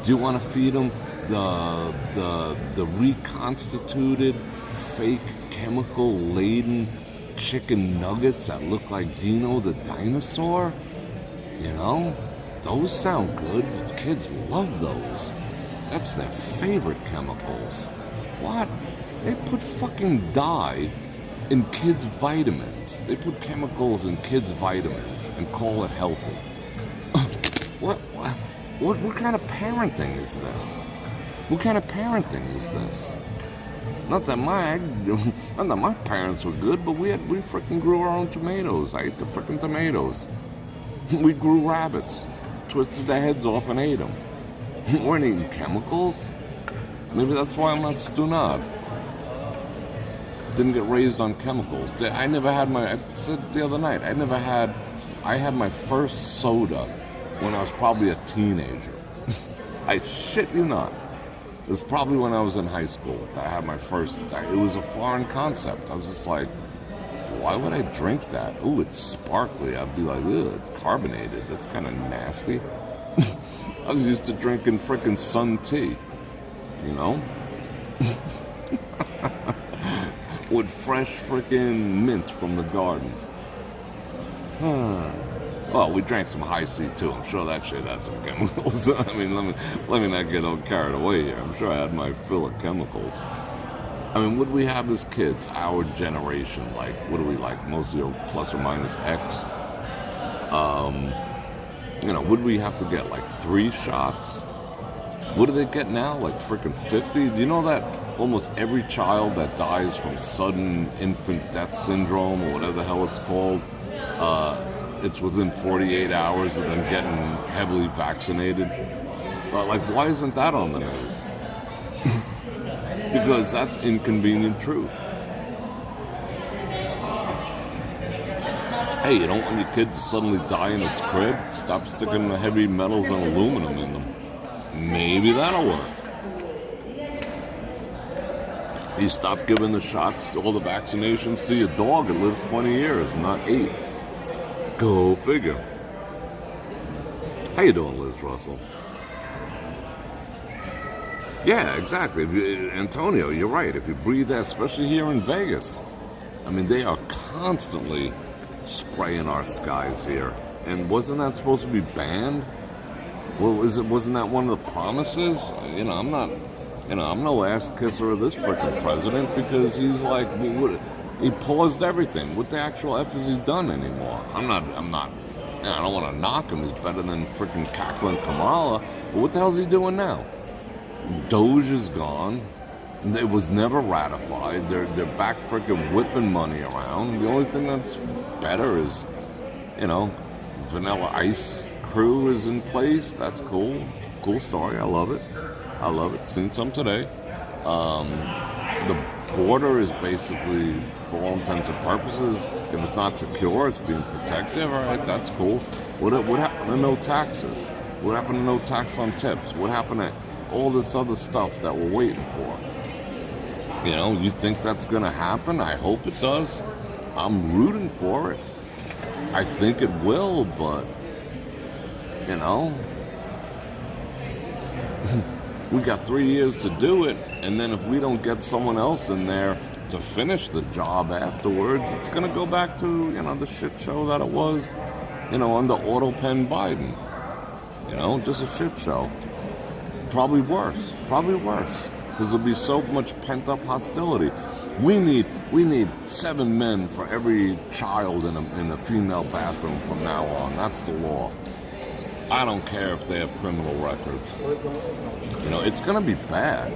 Do you want to feed them the reconstituted, fake, chemical-laden chicken nuggets that look like Dino the dinosaur? You know? Those sound good. Kids love those. That's their favorite chemicals. What? They put fucking dye in kids' vitamins. They put chemicals in kids' vitamins and call it healthy. What kind of parenting is this? What kind of parenting is this? Not that my parents were good, but we freaking grew our own tomatoes. I ate the freaking tomatoes. We grew rabbits, twisted their heads off and ate them. We weren't eating chemicals. Maybe that's why I'm not stunad. didn't get raised on chemicals. I never had I said the other night, I had my first soda when I was probably a teenager. I shit you not. It was probably when I was in high school that I had my first. It was a foreign concept. I was just like, why would I drink that? Ooh, it's sparkly. I'd be like, ugh, it's carbonated. That's kind of nasty. I was used to drinking frickin' sun tea, you know? With fresh frickin' mint from the garden. Well, we drank some high C too. I'm sure that shit had some chemicals. I mean, let me not get all carried away here. I'm sure I had my fill of chemicals. I mean, what do we have as kids? Our generation, like, what do we like? Mostly plus or minus X. You know, what do we have to get? Like 3 shots? What do they get now? Like freaking 50? Do you know that almost every child that dies from sudden infant death syndrome or whatever the hell it's called, it's within 48 hours of them getting heavily vaccinated? Like, why isn't that on the news? Because that's inconvenient truth. Hey, you don't want your kid to suddenly die in its crib? Stop sticking the heavy metals and aluminum in them. Maybe that'll work. You stop giving the shots, all the vaccinations to your dog, it lives 20 years, not 8. Go figure. How you doing, Liz Russell? Yeah, exactly. Antonio, you're right. If you breathe that, especially here in Vegas, I mean, they are constantly spraying our skies here. And wasn't that supposed to be banned? Well, wasn't that one of the promises? You know, I'm no ass kisser of this freaking president because he's like, he paused everything. What the actual F has he done anymore? I don't want to knock him. He's better than freaking cackling Kamala. But what the hell's he doing now? Doge is gone. It was never ratified. They're back freaking whipping money around. The only thing that's better is, you know, Vanilla Ice crew is in place. That's cool. Cool story. I love it. Seen some today. The border is basically, for all intents and purposes, if it's not secure, it's being protected. All right, that's cool. What happened to no taxes? What happened to no tax on tips? What happened to all this other stuff that we're waiting for? You know, you think that's going to happen? I hope it does. I'm rooting for it. I think it will, but, you know, we got 3 years to do it, and then if we don't get someone else in there to finish the job afterwards, it's going to go back to, you know, the shit show that it was, you know, under Autopen Biden. You know, just a shit show. Probably worse, because there'll be so much pent-up hostility. We need 7 men for every child in a female bathroom from now on. That's the law. I don't care if they have criminal records. You know, it's going to be bad.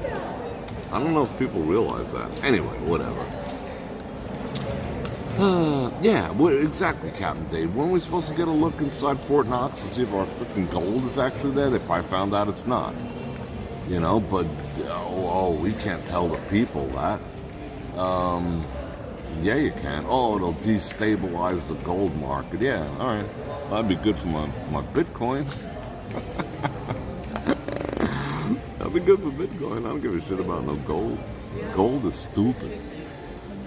I don't know if people realize that. Anyway, whatever. Yeah, exactly, Captain Dave. When are we supposed to get a look inside Fort Knox to see if our freaking gold is actually there? They probably found out it's not. You know, but, we can't tell the people that. Yeah, you can. Oh, it'll destabilize the gold market. Yeah, all right. That'd be good for my Bitcoin. That'd be good for Bitcoin. I don't give a shit about no gold. Gold is stupid.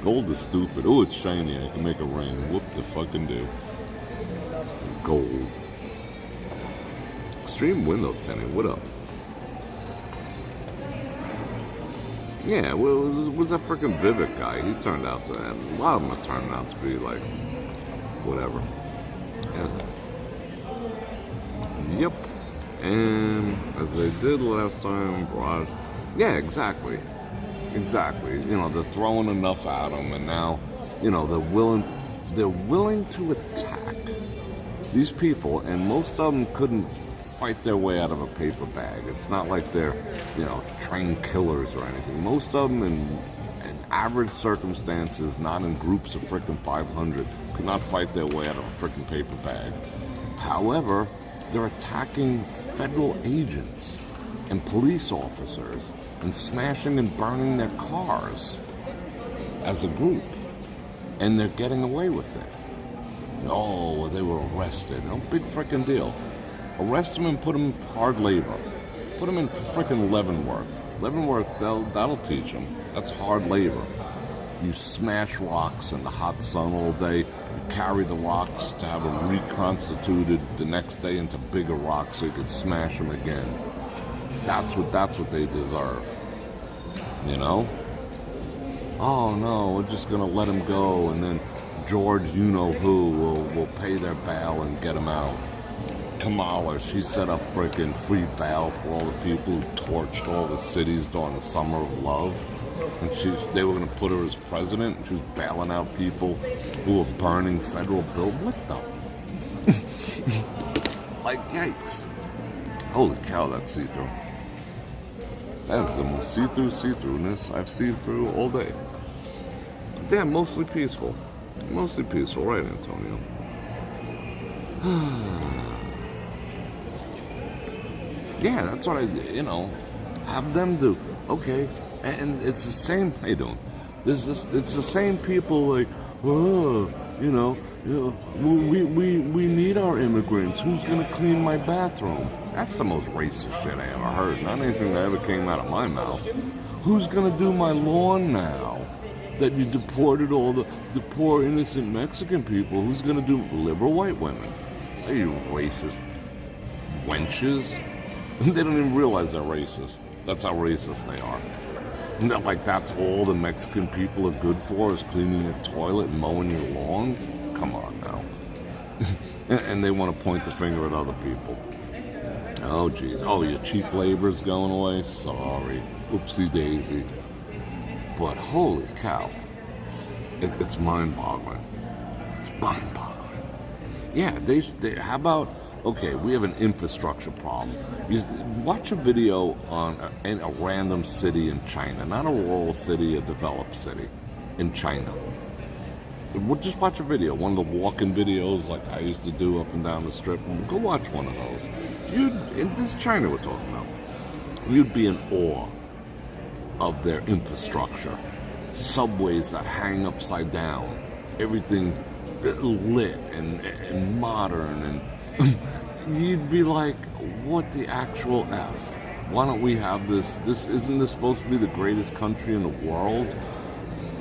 Oh, it's shiny. I can make a ring. Whoop the fucking do. Gold. Extreme window tinting. What up? Yeah, well, it was that freaking Vivek guy. He turned out to, and a lot of them are turning out to be like, whatever. Yeah. Yep. And as they did last time, Raj. Yeah, exactly. You know, they're throwing enough at them, and now, you know, they're willing to attack these people, and most of them couldn't fight their way out of a paper bag. It's not like they're, you know, trained killers or anything. Most of them in average circumstances, not in groups of freaking 500, could not fight their way out of a freaking paper bag. However, they're attacking federal agents and police officers and smashing and burning their cars. as a group, and they're getting away with it. Oh, they were arrested. No big freaking deal. Arrest them and put them in hard labor. Put them in freaking Leavenworth. Leavenworth, that'll teach them. That's hard labor. You smash rocks in the hot sun all day. You carry the rocks to have them reconstituted the next day into bigger rocks so you can smash them again. That's what they deserve. You know? Oh no, we're just gonna let them go, and then George, you know who, will pay their bail and get them out. Kamala, she set up freaking free bail for all the people who torched all the cities during the Summer of Love. And they were going to put her as president. She was bailing out people who were burning federal bills. What the? Like, yikes. Holy cow, that's see-through. That is the most see-throughness I've seen through all day. They're mostly peaceful. Mostly peaceful, right, Antonio? Yeah, that's what have them do. Okay, and it's the same. How you doing? It's the same people like, oh, we need our immigrants. Who's gonna clean my bathroom? That's the most racist shit I ever heard. Not anything that ever came out of my mouth. Who's gonna do my lawn now? That you deported all the poor innocent Mexican people. Who's gonna do liberal white women? Are you racist wenches? They don't even realize they're racist. That's how racist they are. Like that's all the Mexican people are good for is cleaning your toilet and mowing your lawns? Come on now. And they want to point the finger at other people. Oh geez. Oh, your cheap labor's going away? Sorry. Oopsie daisy. But holy cow. It's mind-boggling. It's mind-boggling. Yeah, they how about, okay, we have an infrastructure problem. Watch a video on a random city in China, not a rural city, a developed city in China. Just watch a video, one of the walking videos like I used to do up and down the strip. Go watch one of those. And this is China we're talking about. You'd be in awe of their infrastructure. Subways that hang upside down. Everything lit and modern, and you'd be like, what the actual F? Why don't we have this? Isn't this supposed to be the greatest country in the world?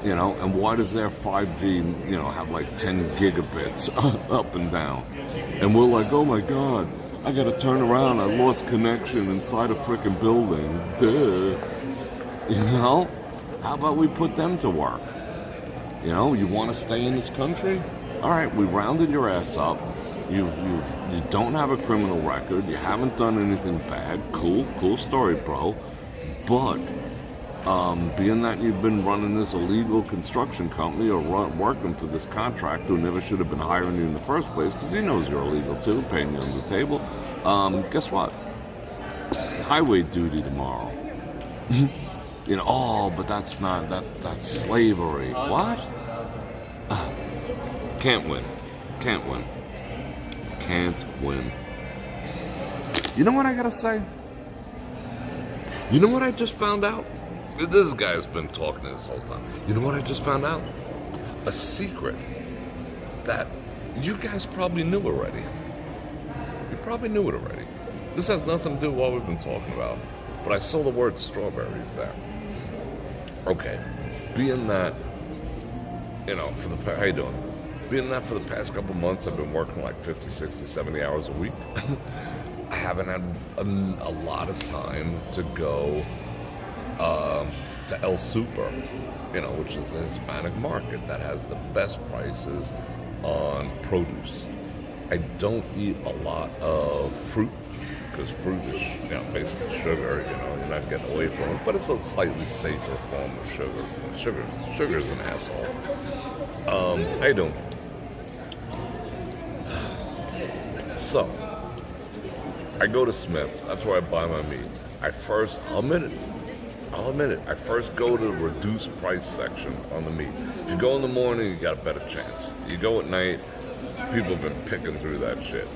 And why does their 5G, have like 10 gigabits up and down? And we're like, oh my God, I gotta turn around, I lost connection inside a freaking building. Duh. How about we put them to work? You want to stay in this country? All right, we rounded your ass up. You don't have a criminal record. You haven't done anything bad. Cool story, bro. But being that you've been running this illegal construction company or working for this contractor who never should have been hiring you in the first place because he knows you're illegal too, paying you on the table. Guess what? Highway duty tomorrow. But that's slavery. What? Can't win. You know what I gotta say? You know what I just found out? This guy's been talking this whole time. You know what I just found out? A secret that you guys probably knew already. You probably knew it already. This has nothing to do with what we've been talking about, but I saw the word strawberries there. Okay, being that, how you doing? Being that for the past couple months I've been working like 50, 60, 70 hours a week, I haven't had a lot of time to go to El Super, which is a Hispanic market that has the best prices on produce. I don't eat a lot of fruit, because fruit is basically sugar, you're not getting away from it, but it's a slightly safer form of sugar. Sugar's an asshole. How you doing? So, I go to Smith, that's where I buy my meat. I'll admit it, I first go to the reduced price section on the meat. If you go in the morning, you got a better chance. You go at night, people have been picking through that shit,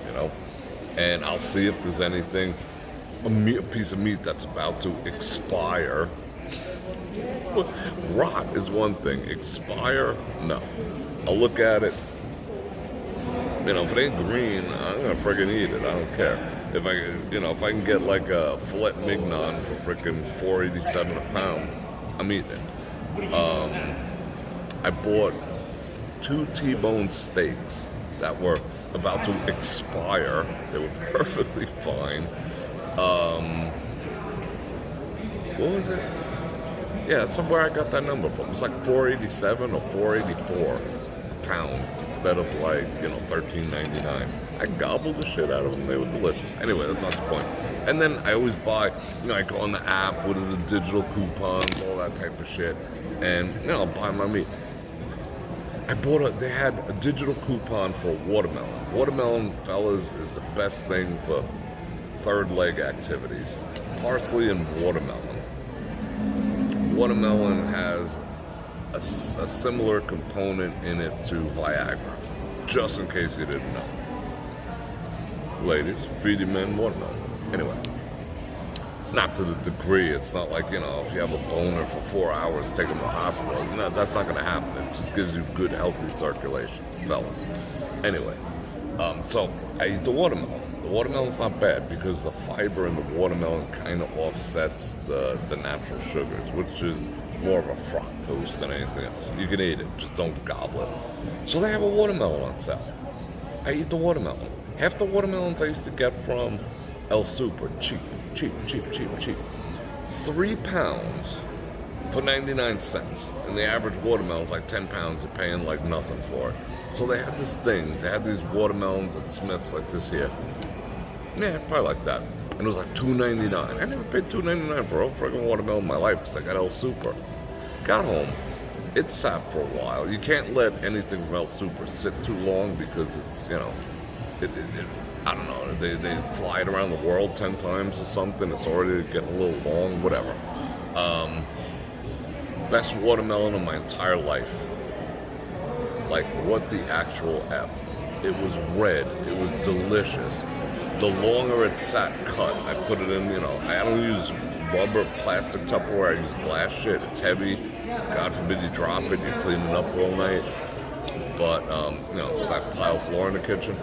and I'll see if there's anything, a piece of meat that's about to expire, Rot is one thing. Expire, no. I'll look at it. If it ain't green, I'm gonna friggin' eat it. I don't care. If I can get like a filet mignon for frickin' $4.87 a pound, I'm eating it. I bought 2 T-bone steaks that were about to expire. They were perfectly fine. What was it? Yeah, that's somewhere I got that number from. It's like $4.87 or $4.84 a pound instead of like, $13.99. I gobbled the shit out of them. They were delicious. Anyway, that's not the point. And then I always buy, I go on the app with the digital coupons, all that type of shit, and I'll buy my meat. They had a digital coupon for watermelon. Watermelon, fellas, is the best thing for third leg activities. Parsley and watermelon. Watermelon has a similar component in it to Viagra, just in case you didn't know. Ladies, feed your men watermelon. Anyway, not to the degree, it's not like, if you have a boner for 4 hours, take them to the hospital. No, that's not going to happen. It just gives you good, healthy circulation, fellas. Anyway, so I eat the watermelon. The watermelon's not bad because the fiber in the watermelon kind of offsets the natural sugars, which is more of a fructose than anything else. You can eat it, just don't gobble it. So they have a watermelon on sale. I eat the watermelon. Half the watermelons I used to get from El Super, cheap. 3 pounds for 99 cents. And the average watermelon's like 10 pounds, you're paying like nothing for it. So they had this thing, they had these watermelons at Smith's like this here. Yeah, probably like that. And it was like $2.99. I never paid $2.99 for a friggin' watermelon in my life because I got El Super. Got home. It sat for a while. You can't let anything from El Super sit too long because it's, I don't know, they fly it around the world 10 times or something. It's already getting a little long, whatever. Best watermelon of my entire life. Like, what the actual F? It was red. It was delicious. The longer it sat cut, I put it in, I don't use rubber, plastic Tupperware, I use glass shit. It's heavy. God forbid you drop it, you clean it up all night. But, because I have tile floor in the kitchen.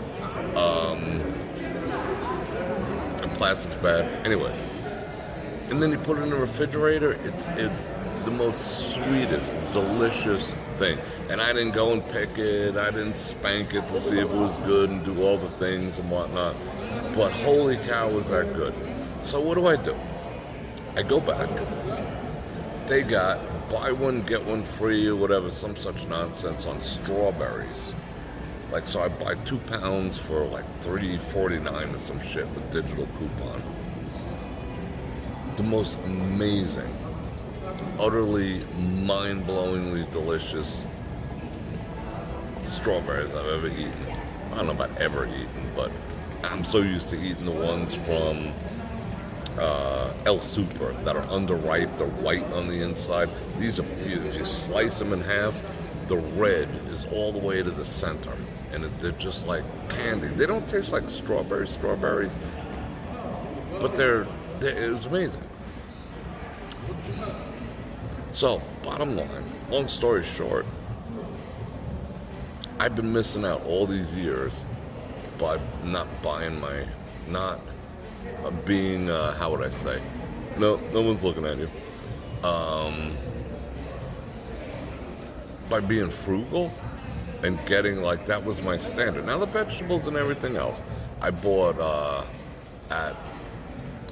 And plastic's bad. Anyway. And then you put it in the refrigerator, it's the most sweetest, delicious thing. And I didn't go and pick it, I didn't spank it to see if it was good and do all the things and whatnot. But holy cow, was that good. So what do? I go back. They got buy one, get one free or whatever, some such nonsense on strawberries. Like, so I buy 2 pounds for like $3.49 or some shit with digital coupon. The most amazing, utterly mind-blowingly delicious strawberries I've ever eaten. I don't know about ever eaten, but I'm so used to eating the ones from El Super that are underripe, they're white on the inside. These are, if you slice them in half, the red is all the way to the center, and they're just like candy. They don't taste like strawberries, but it was amazing. So, bottom line, long story short, I've been missing out all these years by not being, how would I say? No one's looking at you. By being frugal and getting, like, that was my standard. Now the vegetables and everything else, I bought at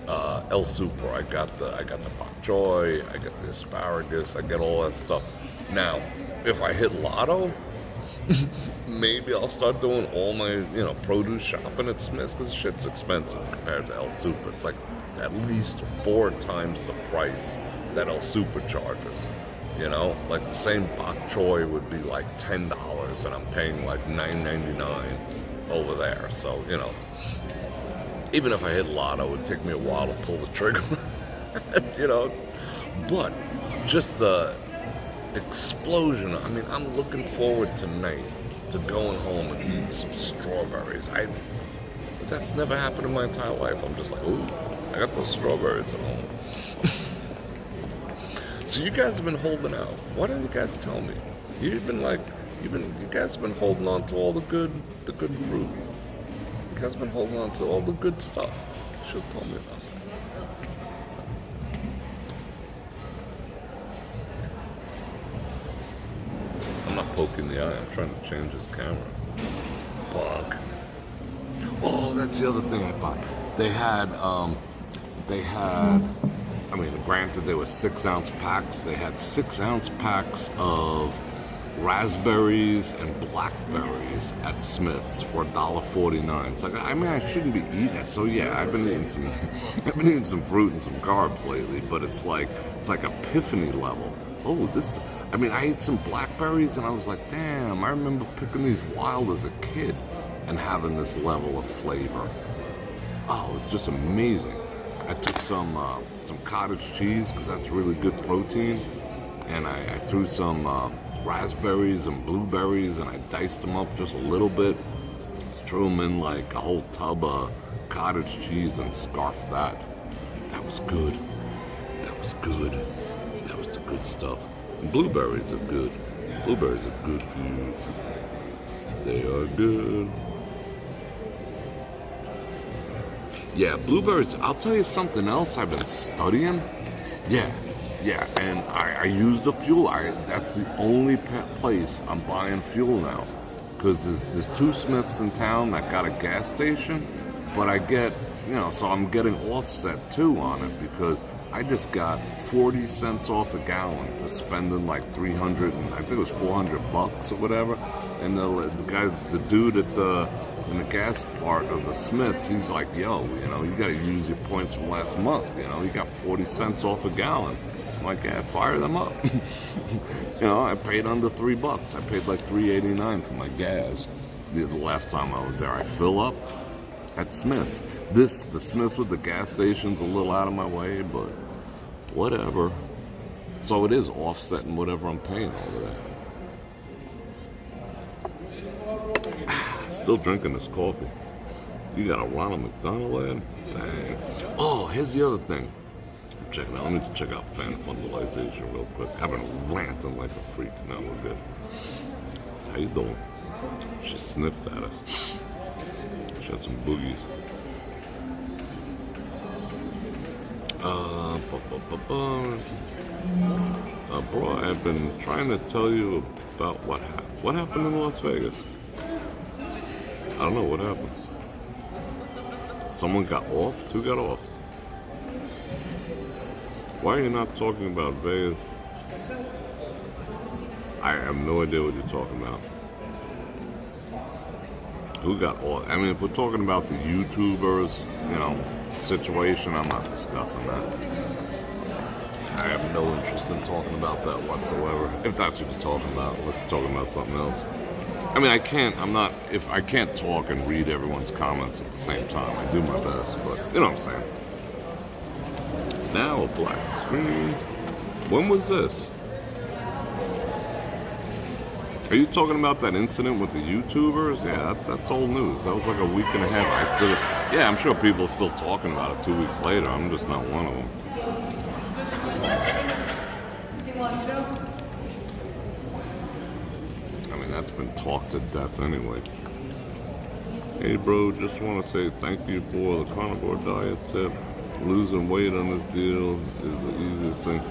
El Super. I got the bok choy, I got the asparagus, I get all that stuff. Now, if I hit lotto, maybe I'll start doing all my, produce shopping at Smith's, because shit's expensive compared to El Super. It's like at least 4 times the price that El Super charges. Like the same bok choy would be like $10, and I'm paying like $9.99 over there. So, even if I hit lotto, it would take me a while to pull the trigger. But just the explosion. I mean, I'm looking forward tonight to going home and eating some strawberries. That's never happened in my entire life. I'm just like, ooh, I got those strawberries at home. So you guys have been holding out. Why don't you guys tell me? You guys have been holding on to all the good fruit. You guys have been holding on to all the good stuff. You should have told me about that. I'm not poking the eye. I'm trying to change his camera. Fuck. Oh, that's the other thing I bought. They had, I mean, granted, they were 6-ounce packs. They had 6-ounce packs of raspberries and blackberries at Smith's for $1.49. It's like, I mean, I shouldn't be eating it. So yeah, I've been eating some fruit and some carbs lately, but it's like epiphany level. Oh, this. I mean, I ate some blackberries and I was like, damn, I remember picking these wild as a kid and having this level of flavor. Oh, it was just amazing. I took some cottage cheese because that's really good protein, and I threw some raspberries and blueberries and I diced them up just a little bit, threw them in like a whole tub of cottage cheese and scarfed that. That was good. That was good. That was the good stuff. And blueberries are good. Blueberries are good for you. They are good. Yeah, blueberries. I'll tell you something else I've been studying. Yeah, and I use the fuel. That's the only place I'm buying fuel now. Because there's 2 Smiths in town that got a gas station, but I get, so I'm getting offset too on it because I just got 40 cents off a gallon for spending like 300 and I think it was $400 or whatever. And the dude at in the gas part of the Smiths, he's like, yo, you got to use your points from last month. You got 40 cents off a gallon. I'm like, yeah, fire them up. I paid under $3. I paid like $3.89 for my gas. The last time I was there, I fill up at Smith's. The Smith's with the gas station's a little out of my way, but whatever. So it is offsetting whatever I'm paying over there. Still drinking this coffee. You got a Ronald McDonald ad? Dang. Oh, here's the other thing. Check it out. Let me check out fan fundalization real quick. I've been ranting like a freak. Now we're good. How you doing? She sniffed at us. She had some boogies. Bro, I've been trying to tell you about what happened in Las Vegas. I don't know what happened. Someone got offed? Who got offed? Why are you not talking about Vegas? I have no idea what you're talking about. Who got offed? I mean, if we're talking about the YouTubers, situation, I'm not discussing that. I have no interest in talking about that whatsoever. If that's what you're talking about, let's talk about something else. I mean, I can't talk and read everyone's comments at the same time. I do my best, but you know what I'm saying. Now a black screen. When was this? Are you talking about that incident with the YouTubers? Yeah, that's old news. That was like a week and a half. I'm sure people are still talking about it 2 weeks later. I'm just not one of them. I mean, that's been talked to death anyway. Hey, bro, just want to say thank you for the carnivore diet tip. Losing weight on this deal is the easiest thing.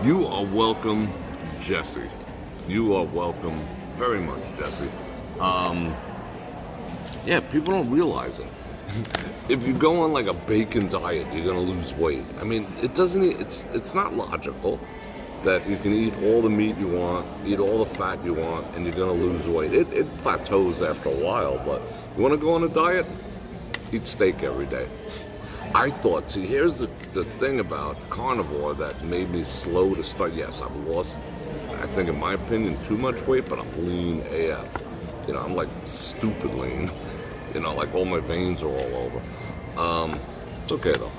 You are welcome, Jesse. You are welcome very much, Jesse. People don't realize it. If you go on like a bacon diet, you're gonna lose weight. I mean, it's not logical that you can eat all the meat you want, eat all the fat you want, and you're gonna lose weight. It plateaus after a while, but you wanna go on a diet? Eat steak every day. I thought, here's the thing about carnivore that made me slow to start. Yes, I've lost, I think in my opinion, too much weight, but I'm lean AF. I'm like stupid lean. Like all my veins are all over. It's okay though.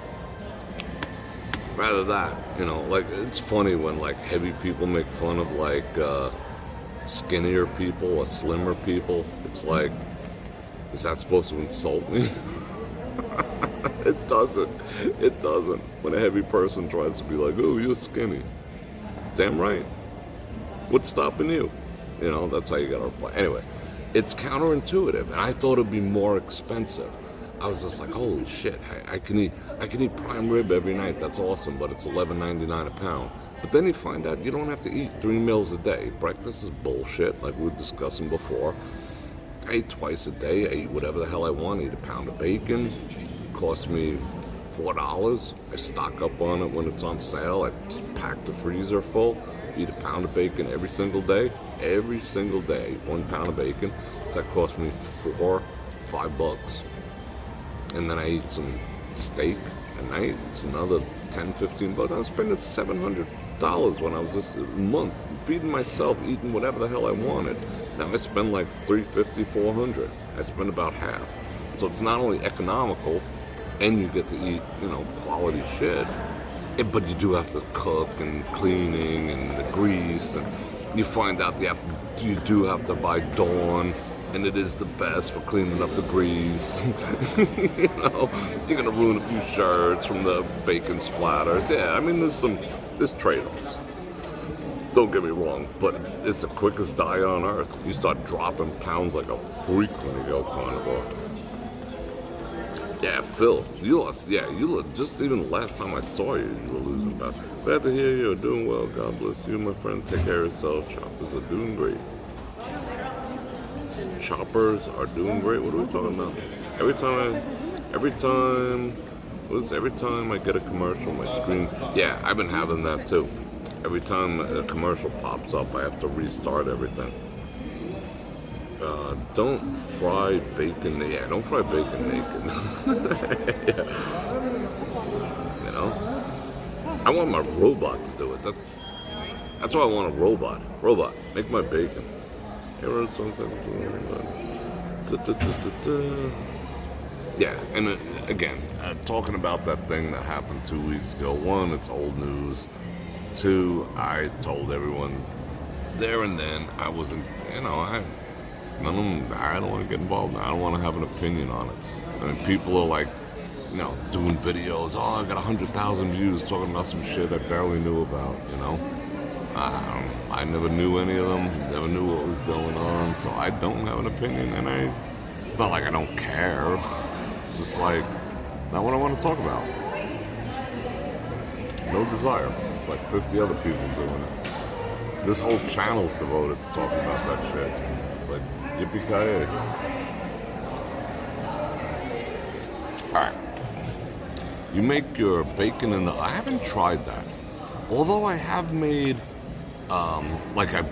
Rather that, like it's funny when like heavy people make fun of like skinnier people or slimmer people. It's like, is that supposed to insult me? It doesn't. When a heavy person tries to be like, oh, you're skinny. Damn right. What's stopping you? You know, that's how you gotta reply. Anyway, it's counterintuitive, and I thought it'd be more expensive. I was just like, holy shit, I can eat prime rib every night. That's awesome, but it's $11.99 a pound. But then you find out you don't have to eat 3 meals a day. Breakfast is bullshit, like we were discussing before. I eat twice a day. I eat whatever the hell I want. I eat a pound of bacon. It costs me $4. I stock up on it when it's on sale. I just pack the freezer full. Eat a pound of bacon every single day. Every single day, 1 pound of bacon. So that cost me $5. And then I eat some steak at night. It's another $10, $15. I was spending $700 when I was this month feeding myself, eating whatever the hell I wanted. Now I spend like $350, $400. I spend about half. So it's not only economical, and you get to eat, you know, quality shit, but you do have to cook and cleaning and the grease, and you find out you do have to buy Dawn, and it is the best for cleaning up the grease. You know, you're gonna ruin a few shirts from the bacon splatters. Yeah, I mean, there's trade-offs. Don't get me wrong, but it's the quickest diet on earth. You start dropping pounds like a freak when you go carnivore. Yeah, Phil, you lost. Yeah, you look. Just even the last time I saw you, you were losing about. Glad to hear you're doing well. God bless you, my friend. Take care of yourself. Choppers are doing great. Choppers are doing great. What are we talking about? Every time I get a commercial, my screen. Yeah, I've been having that too. Every time a commercial pops up, I have to restart everything. Don't fry bacon. Yeah, don't fry bacon naked. Yeah. You know, I want my robot to do it. That's why I want a robot. Robot, make my bacon. You ever heard something? Yeah, and again, talking about that thing that happened 2 weeks ago. 1, it's old news. 2, I told everyone there and then I wasn't, you know, I don't want to get involved. I don't want to have an opinion on it. I mean, people are like, you know, doing videos. Oh, I got 100,000 views talking about some shit I barely knew about, you know. I never knew any of them, never knew what was going on, so I don't have an opinion, and it's not like I don't care. It's just like, not what I want to talk about. No desire. It's like 50 other people doing it. This whole channel's devoted to talking about that shit. It's like, yippee-ki-yay. Alright. You make your bacon in the... I haven't tried that. Although I have made... like I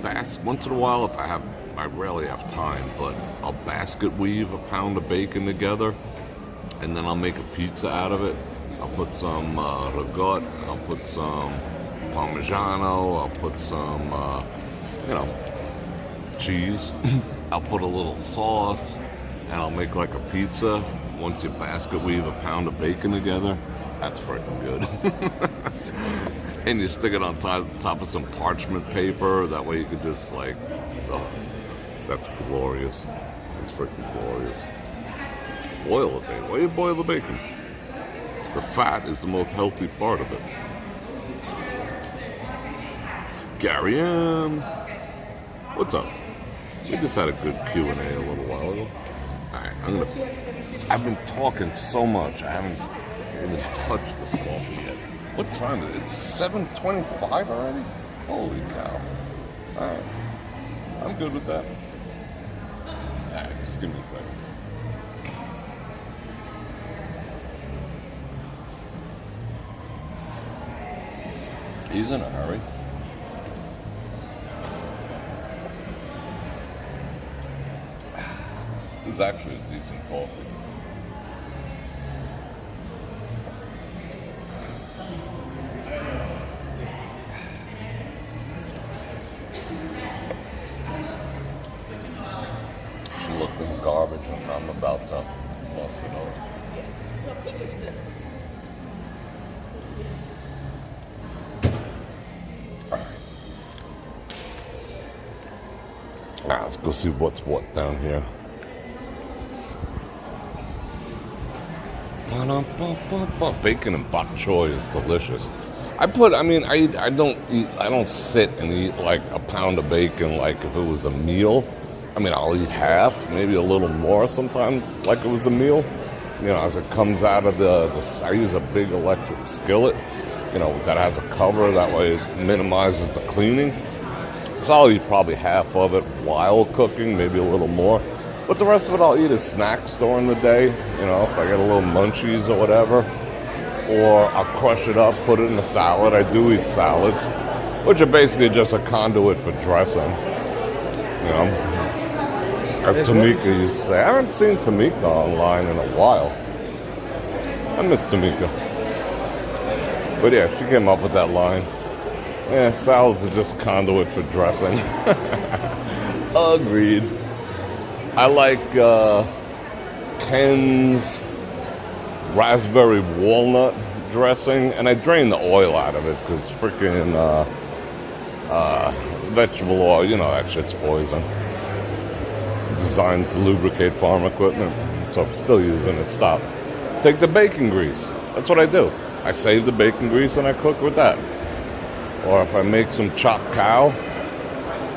once in a while, if I rarely have time, but I'll basket weave a pound of bacon together, and then I'll make a pizza out of it. I'll put some ricotta, I'll put some Parmigiano, I'll put some, you know, cheese. I'll put a little sauce, and I'll make like a pizza. Once you basket weave a pound of bacon together, that's freaking good. And you stick it on top of some parchment paper. That way you could just like, oh, that's glorious. It's freaking glorious. Boil the bacon. Why do you boil the bacon? The fat is the most healthy part of it. Gary M. What's up? We just had a good Q&A a little while ago. Alright, I've been talking so much, I haven't even touched this coffee yet. What time is it? It's 7:25 already? Holy cow. Alright. I'm good with that. Alright, just give me a second. He's in a hurry. This is actually a decent coffee. She looked in the garbage and I'm about to toss it over. Alright, let's go see what's what down here. Bacon and bok choy is delicious. I don't sit and eat like a pound of bacon like if it was a meal. I mean, I'll eat half, maybe a little more sometimes like it was a meal. You know, as it comes out of I use a big electric skillet, you know, that has a cover. That way it minimizes the cleaning. So I'll eat probably half of it while cooking, maybe a little more. But the rest of it I'll eat as snacks during the day. You know, if I get a little munchies or whatever. Or I'll crush it up, put it in a salad. I do eat salads, which are basically just a conduit for dressing. You know, as Tamika used to say. I haven't seen Tamika online in a while. I miss Tamika. But yeah, she came up with that line. Yeah, salads are just conduit for dressing. Agreed. I like Ken's raspberry walnut dressing, and I drain the oil out of it because freaking vegetable oil, you know, that shit's poison. Designed to lubricate farm equipment, so I'm still using it. Stop. Take the bacon grease. That's what I do. I save the bacon grease and I cook with that. Or if I make some chopped cow,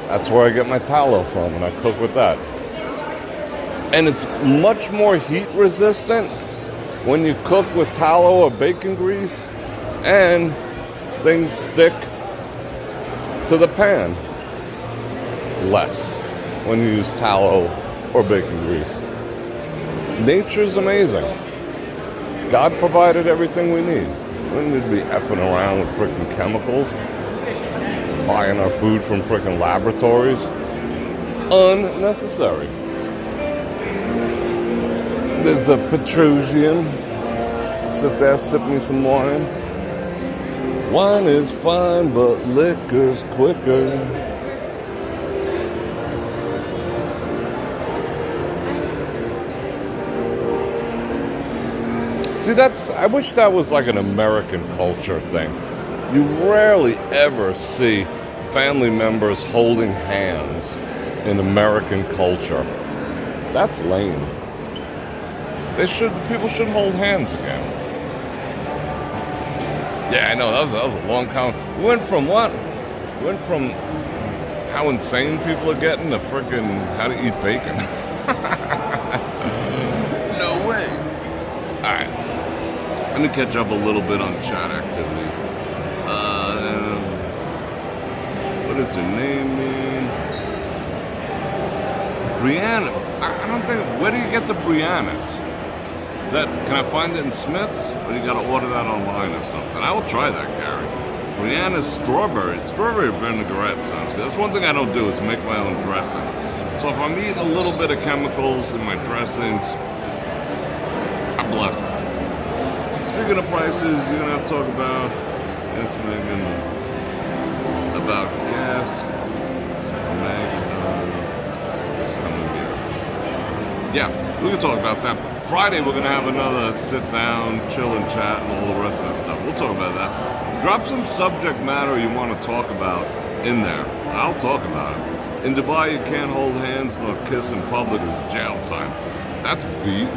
that's where I get my tallow from, and I cook with that. And it's much more heat resistant when you cook with tallow or bacon grease, and things stick to the pan less when you use tallow or bacon grease. Nature's amazing. God provided everything we need. We don't need to be effing around with freaking chemicals, buying our food from freaking laboratories. Unnecessary. There's the Petrosian. Sit there, sip me some wine. Wine is fine, but liquor's quicker. See, I wish that was like an American culture thing. You rarely ever see family members holding hands in American culture. That's lame. People should hold hands again. Yeah, I know, that was a long time. We went from what? We went from how insane people are getting to freaking how to eat bacon. No way. Alright. Let me catch up a little bit on chat activities. What does your name mean? Brianna. I don't think, where do you get the Briannas? Can I find it in Smith's? Or do you gotta order that online or something? I will try that, Gary. Brianna's strawberry vinaigrette sounds good. That's one thing I don't do is make my own dressing. So if I'm eating a little bit of chemicals in my dressings, I bless it. Speaking of prices, you're gonna have to talk about, yes, Megan, about gas. Megan, it's coming here. Yeah, we can talk about that. Friday, we're going to have another sit-down, chill and chat, and all the rest of that stuff. We'll talk about that. Drop some subject matter you want to talk about in there. I'll talk about it. In Dubai, you can't hold hands nor kiss in public. It's jail time. That's beat.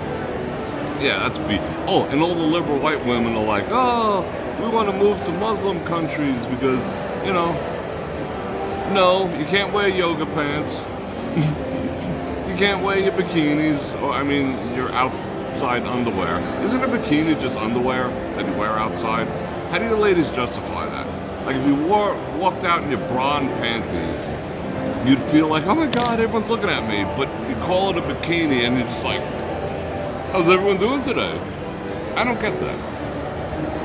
Yeah, that's beat. Oh, and all the liberal white women are like, oh, we want to move to Muslim countries because, you know, no, you can't wear yoga pants. You can't wear your bikinis, or your outside underwear. Isn't a bikini just underwear that you wear outside? How do you ladies justify that? Like if you walked out in your bra and panties, you'd feel like, oh my God, everyone's looking at me. But you call it a bikini and you're just like, how's everyone doing today? I don't get that.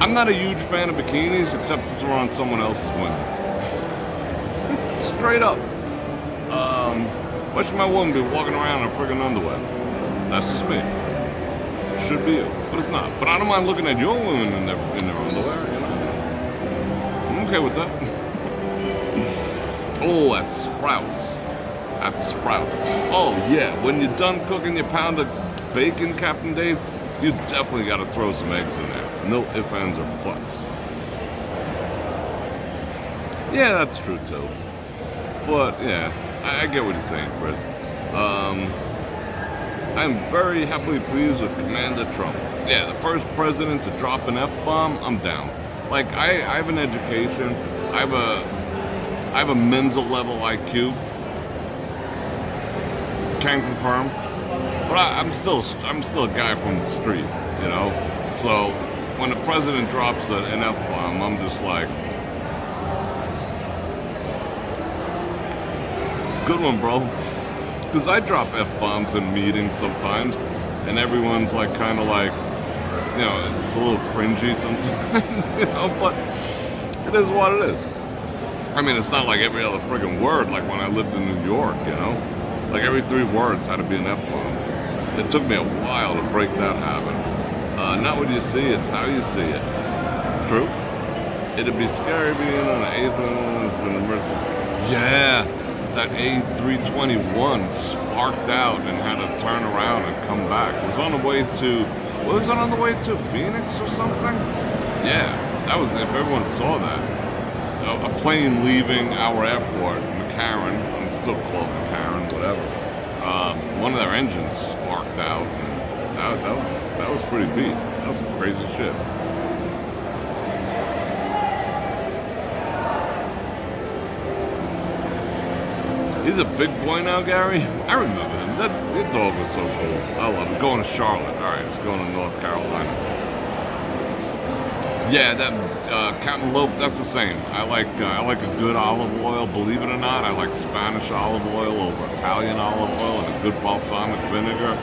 I'm not a huge fan of bikinis except if they're on someone else's women. Straight up. Why should my woman be walking around in friggin' underwear? That's just me. Should be you, but it's not. But I don't mind looking at your women in their underwear, you know? I'm okay with that. Oh, at Sprouts. Oh, yeah, when you're done cooking your pound of bacon, Captain Dave, you definitely got to throw some eggs in there. No ifs, ands, or buts. Yeah, that's true, too. But, yeah. I get what you're saying, Chris. I'm very happily pleased with Commander Trump. Yeah, the first president to drop an F-bomb, I'm down. Like, I have an education. I have a mental level IQ. Can confirm. But I'm still a guy from the street, you know? So when the president drops an F-bomb, I'm just like, good one, bro. Because I drop F-bombs in meetings sometimes, and everyone's like, kind of like, you know, it's a little cringy sometimes, you know, but it is what it is. I mean, it's not like every other friggin' word, like when I lived in New York, you know? Like every 3 words had to be an F-bomb. It took me a while to break that habit. Not what you see, it's how you see it. True? It'd be scary being on an A321. Yeah, that A321 sparked out and had to turn around and come back. It was on the way to, was it on the way to Phoenix or something? Yeah, that was, if everyone saw that. A plane leaving our airport, McCarran, I'm still called McCarran, whatever. One of their engines sparked out. And that was pretty beat. That was some crazy shit. He's a big boy now, Gary. I remember him. That dog was so cool. I love it. Going to Charlotte. All right, it's going to North Carolina. Yeah, that Captain Lope. That's the same. I like a good olive oil. Believe it or not, I like Spanish olive oil over Italian olive oil and a good balsamic vinegar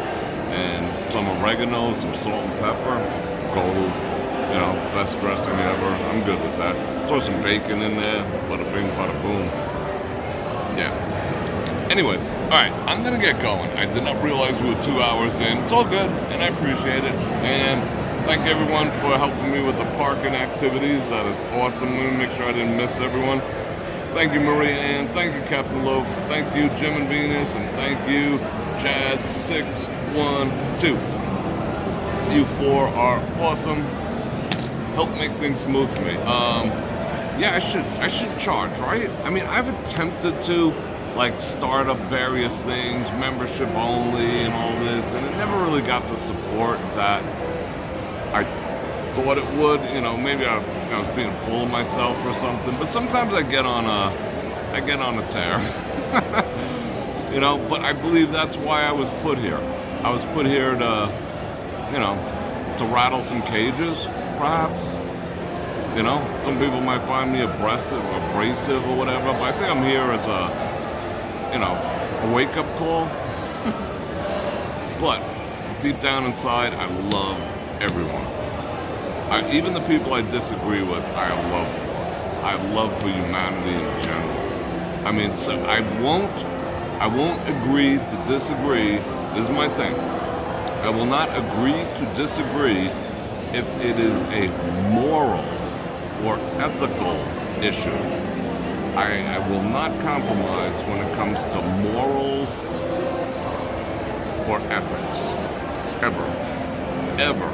and some oregano, some salt and pepper. Gold. You know, best dressing ever. I'm good with that. Throw some bacon in there. Bada bing, bada boom. Yeah. Anyway, all right, I'm going to get going. I did not realize we were 2 hours in. It's all good, and I appreciate it. And thank everyone for helping me with the parking activities. That is awesome. Let me make sure I didn't miss everyone. Thank you, Maria Ann. Thank you, Captain Lope. Thank you, Jim and Venus. And thank you, Chad612. You 4 are awesome. Help make things smooth for me. Yeah, I should charge, right? I mean, I've attempted to like start up various things, membership only and all this, and it never really got the support that I thought it would. You know, maybe I was being full of myself or something, but sometimes I get on a tear. You know, but I believe that's why I was put here. I was put here to, you know, to rattle some cages, perhaps. You know, some people might find me abrasive or whatever, but I think I'm here as a, you know, a wake-up call. But deep down inside, I love everyone. Even the people I disagree with, I have love for. I have love for humanity in general. I mean, so I won't agree to disagree. This is my thing. I will not agree to disagree if it is a moral or ethical issue. I will not compromise when it comes to morals or ethics. Ever.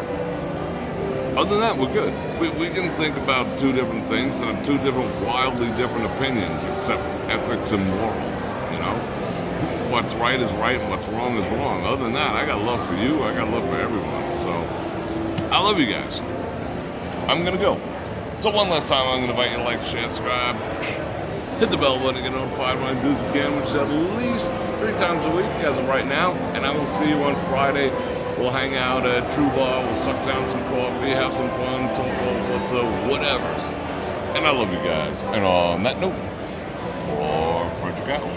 Other than that, we're good. We can think about 2 different things and have 2 different, wildly different opinions, except ethics and morals, you know? What's right is right and what's wrong is wrong. Other than that, I got love for you. I got love for everyone. So, I love you guys. I'm going to go. So one last time, I'm going to invite you to like, share, subscribe, hit the bell button to get notified when I do this again, which is at least 3 times a week as of right now. And I will see you on Friday. We'll hang out at True Bar. We'll suck down some coffee, have some fun, talk all sorts of whatevers. And I love you guys. And on that note, Bror Fredrik out.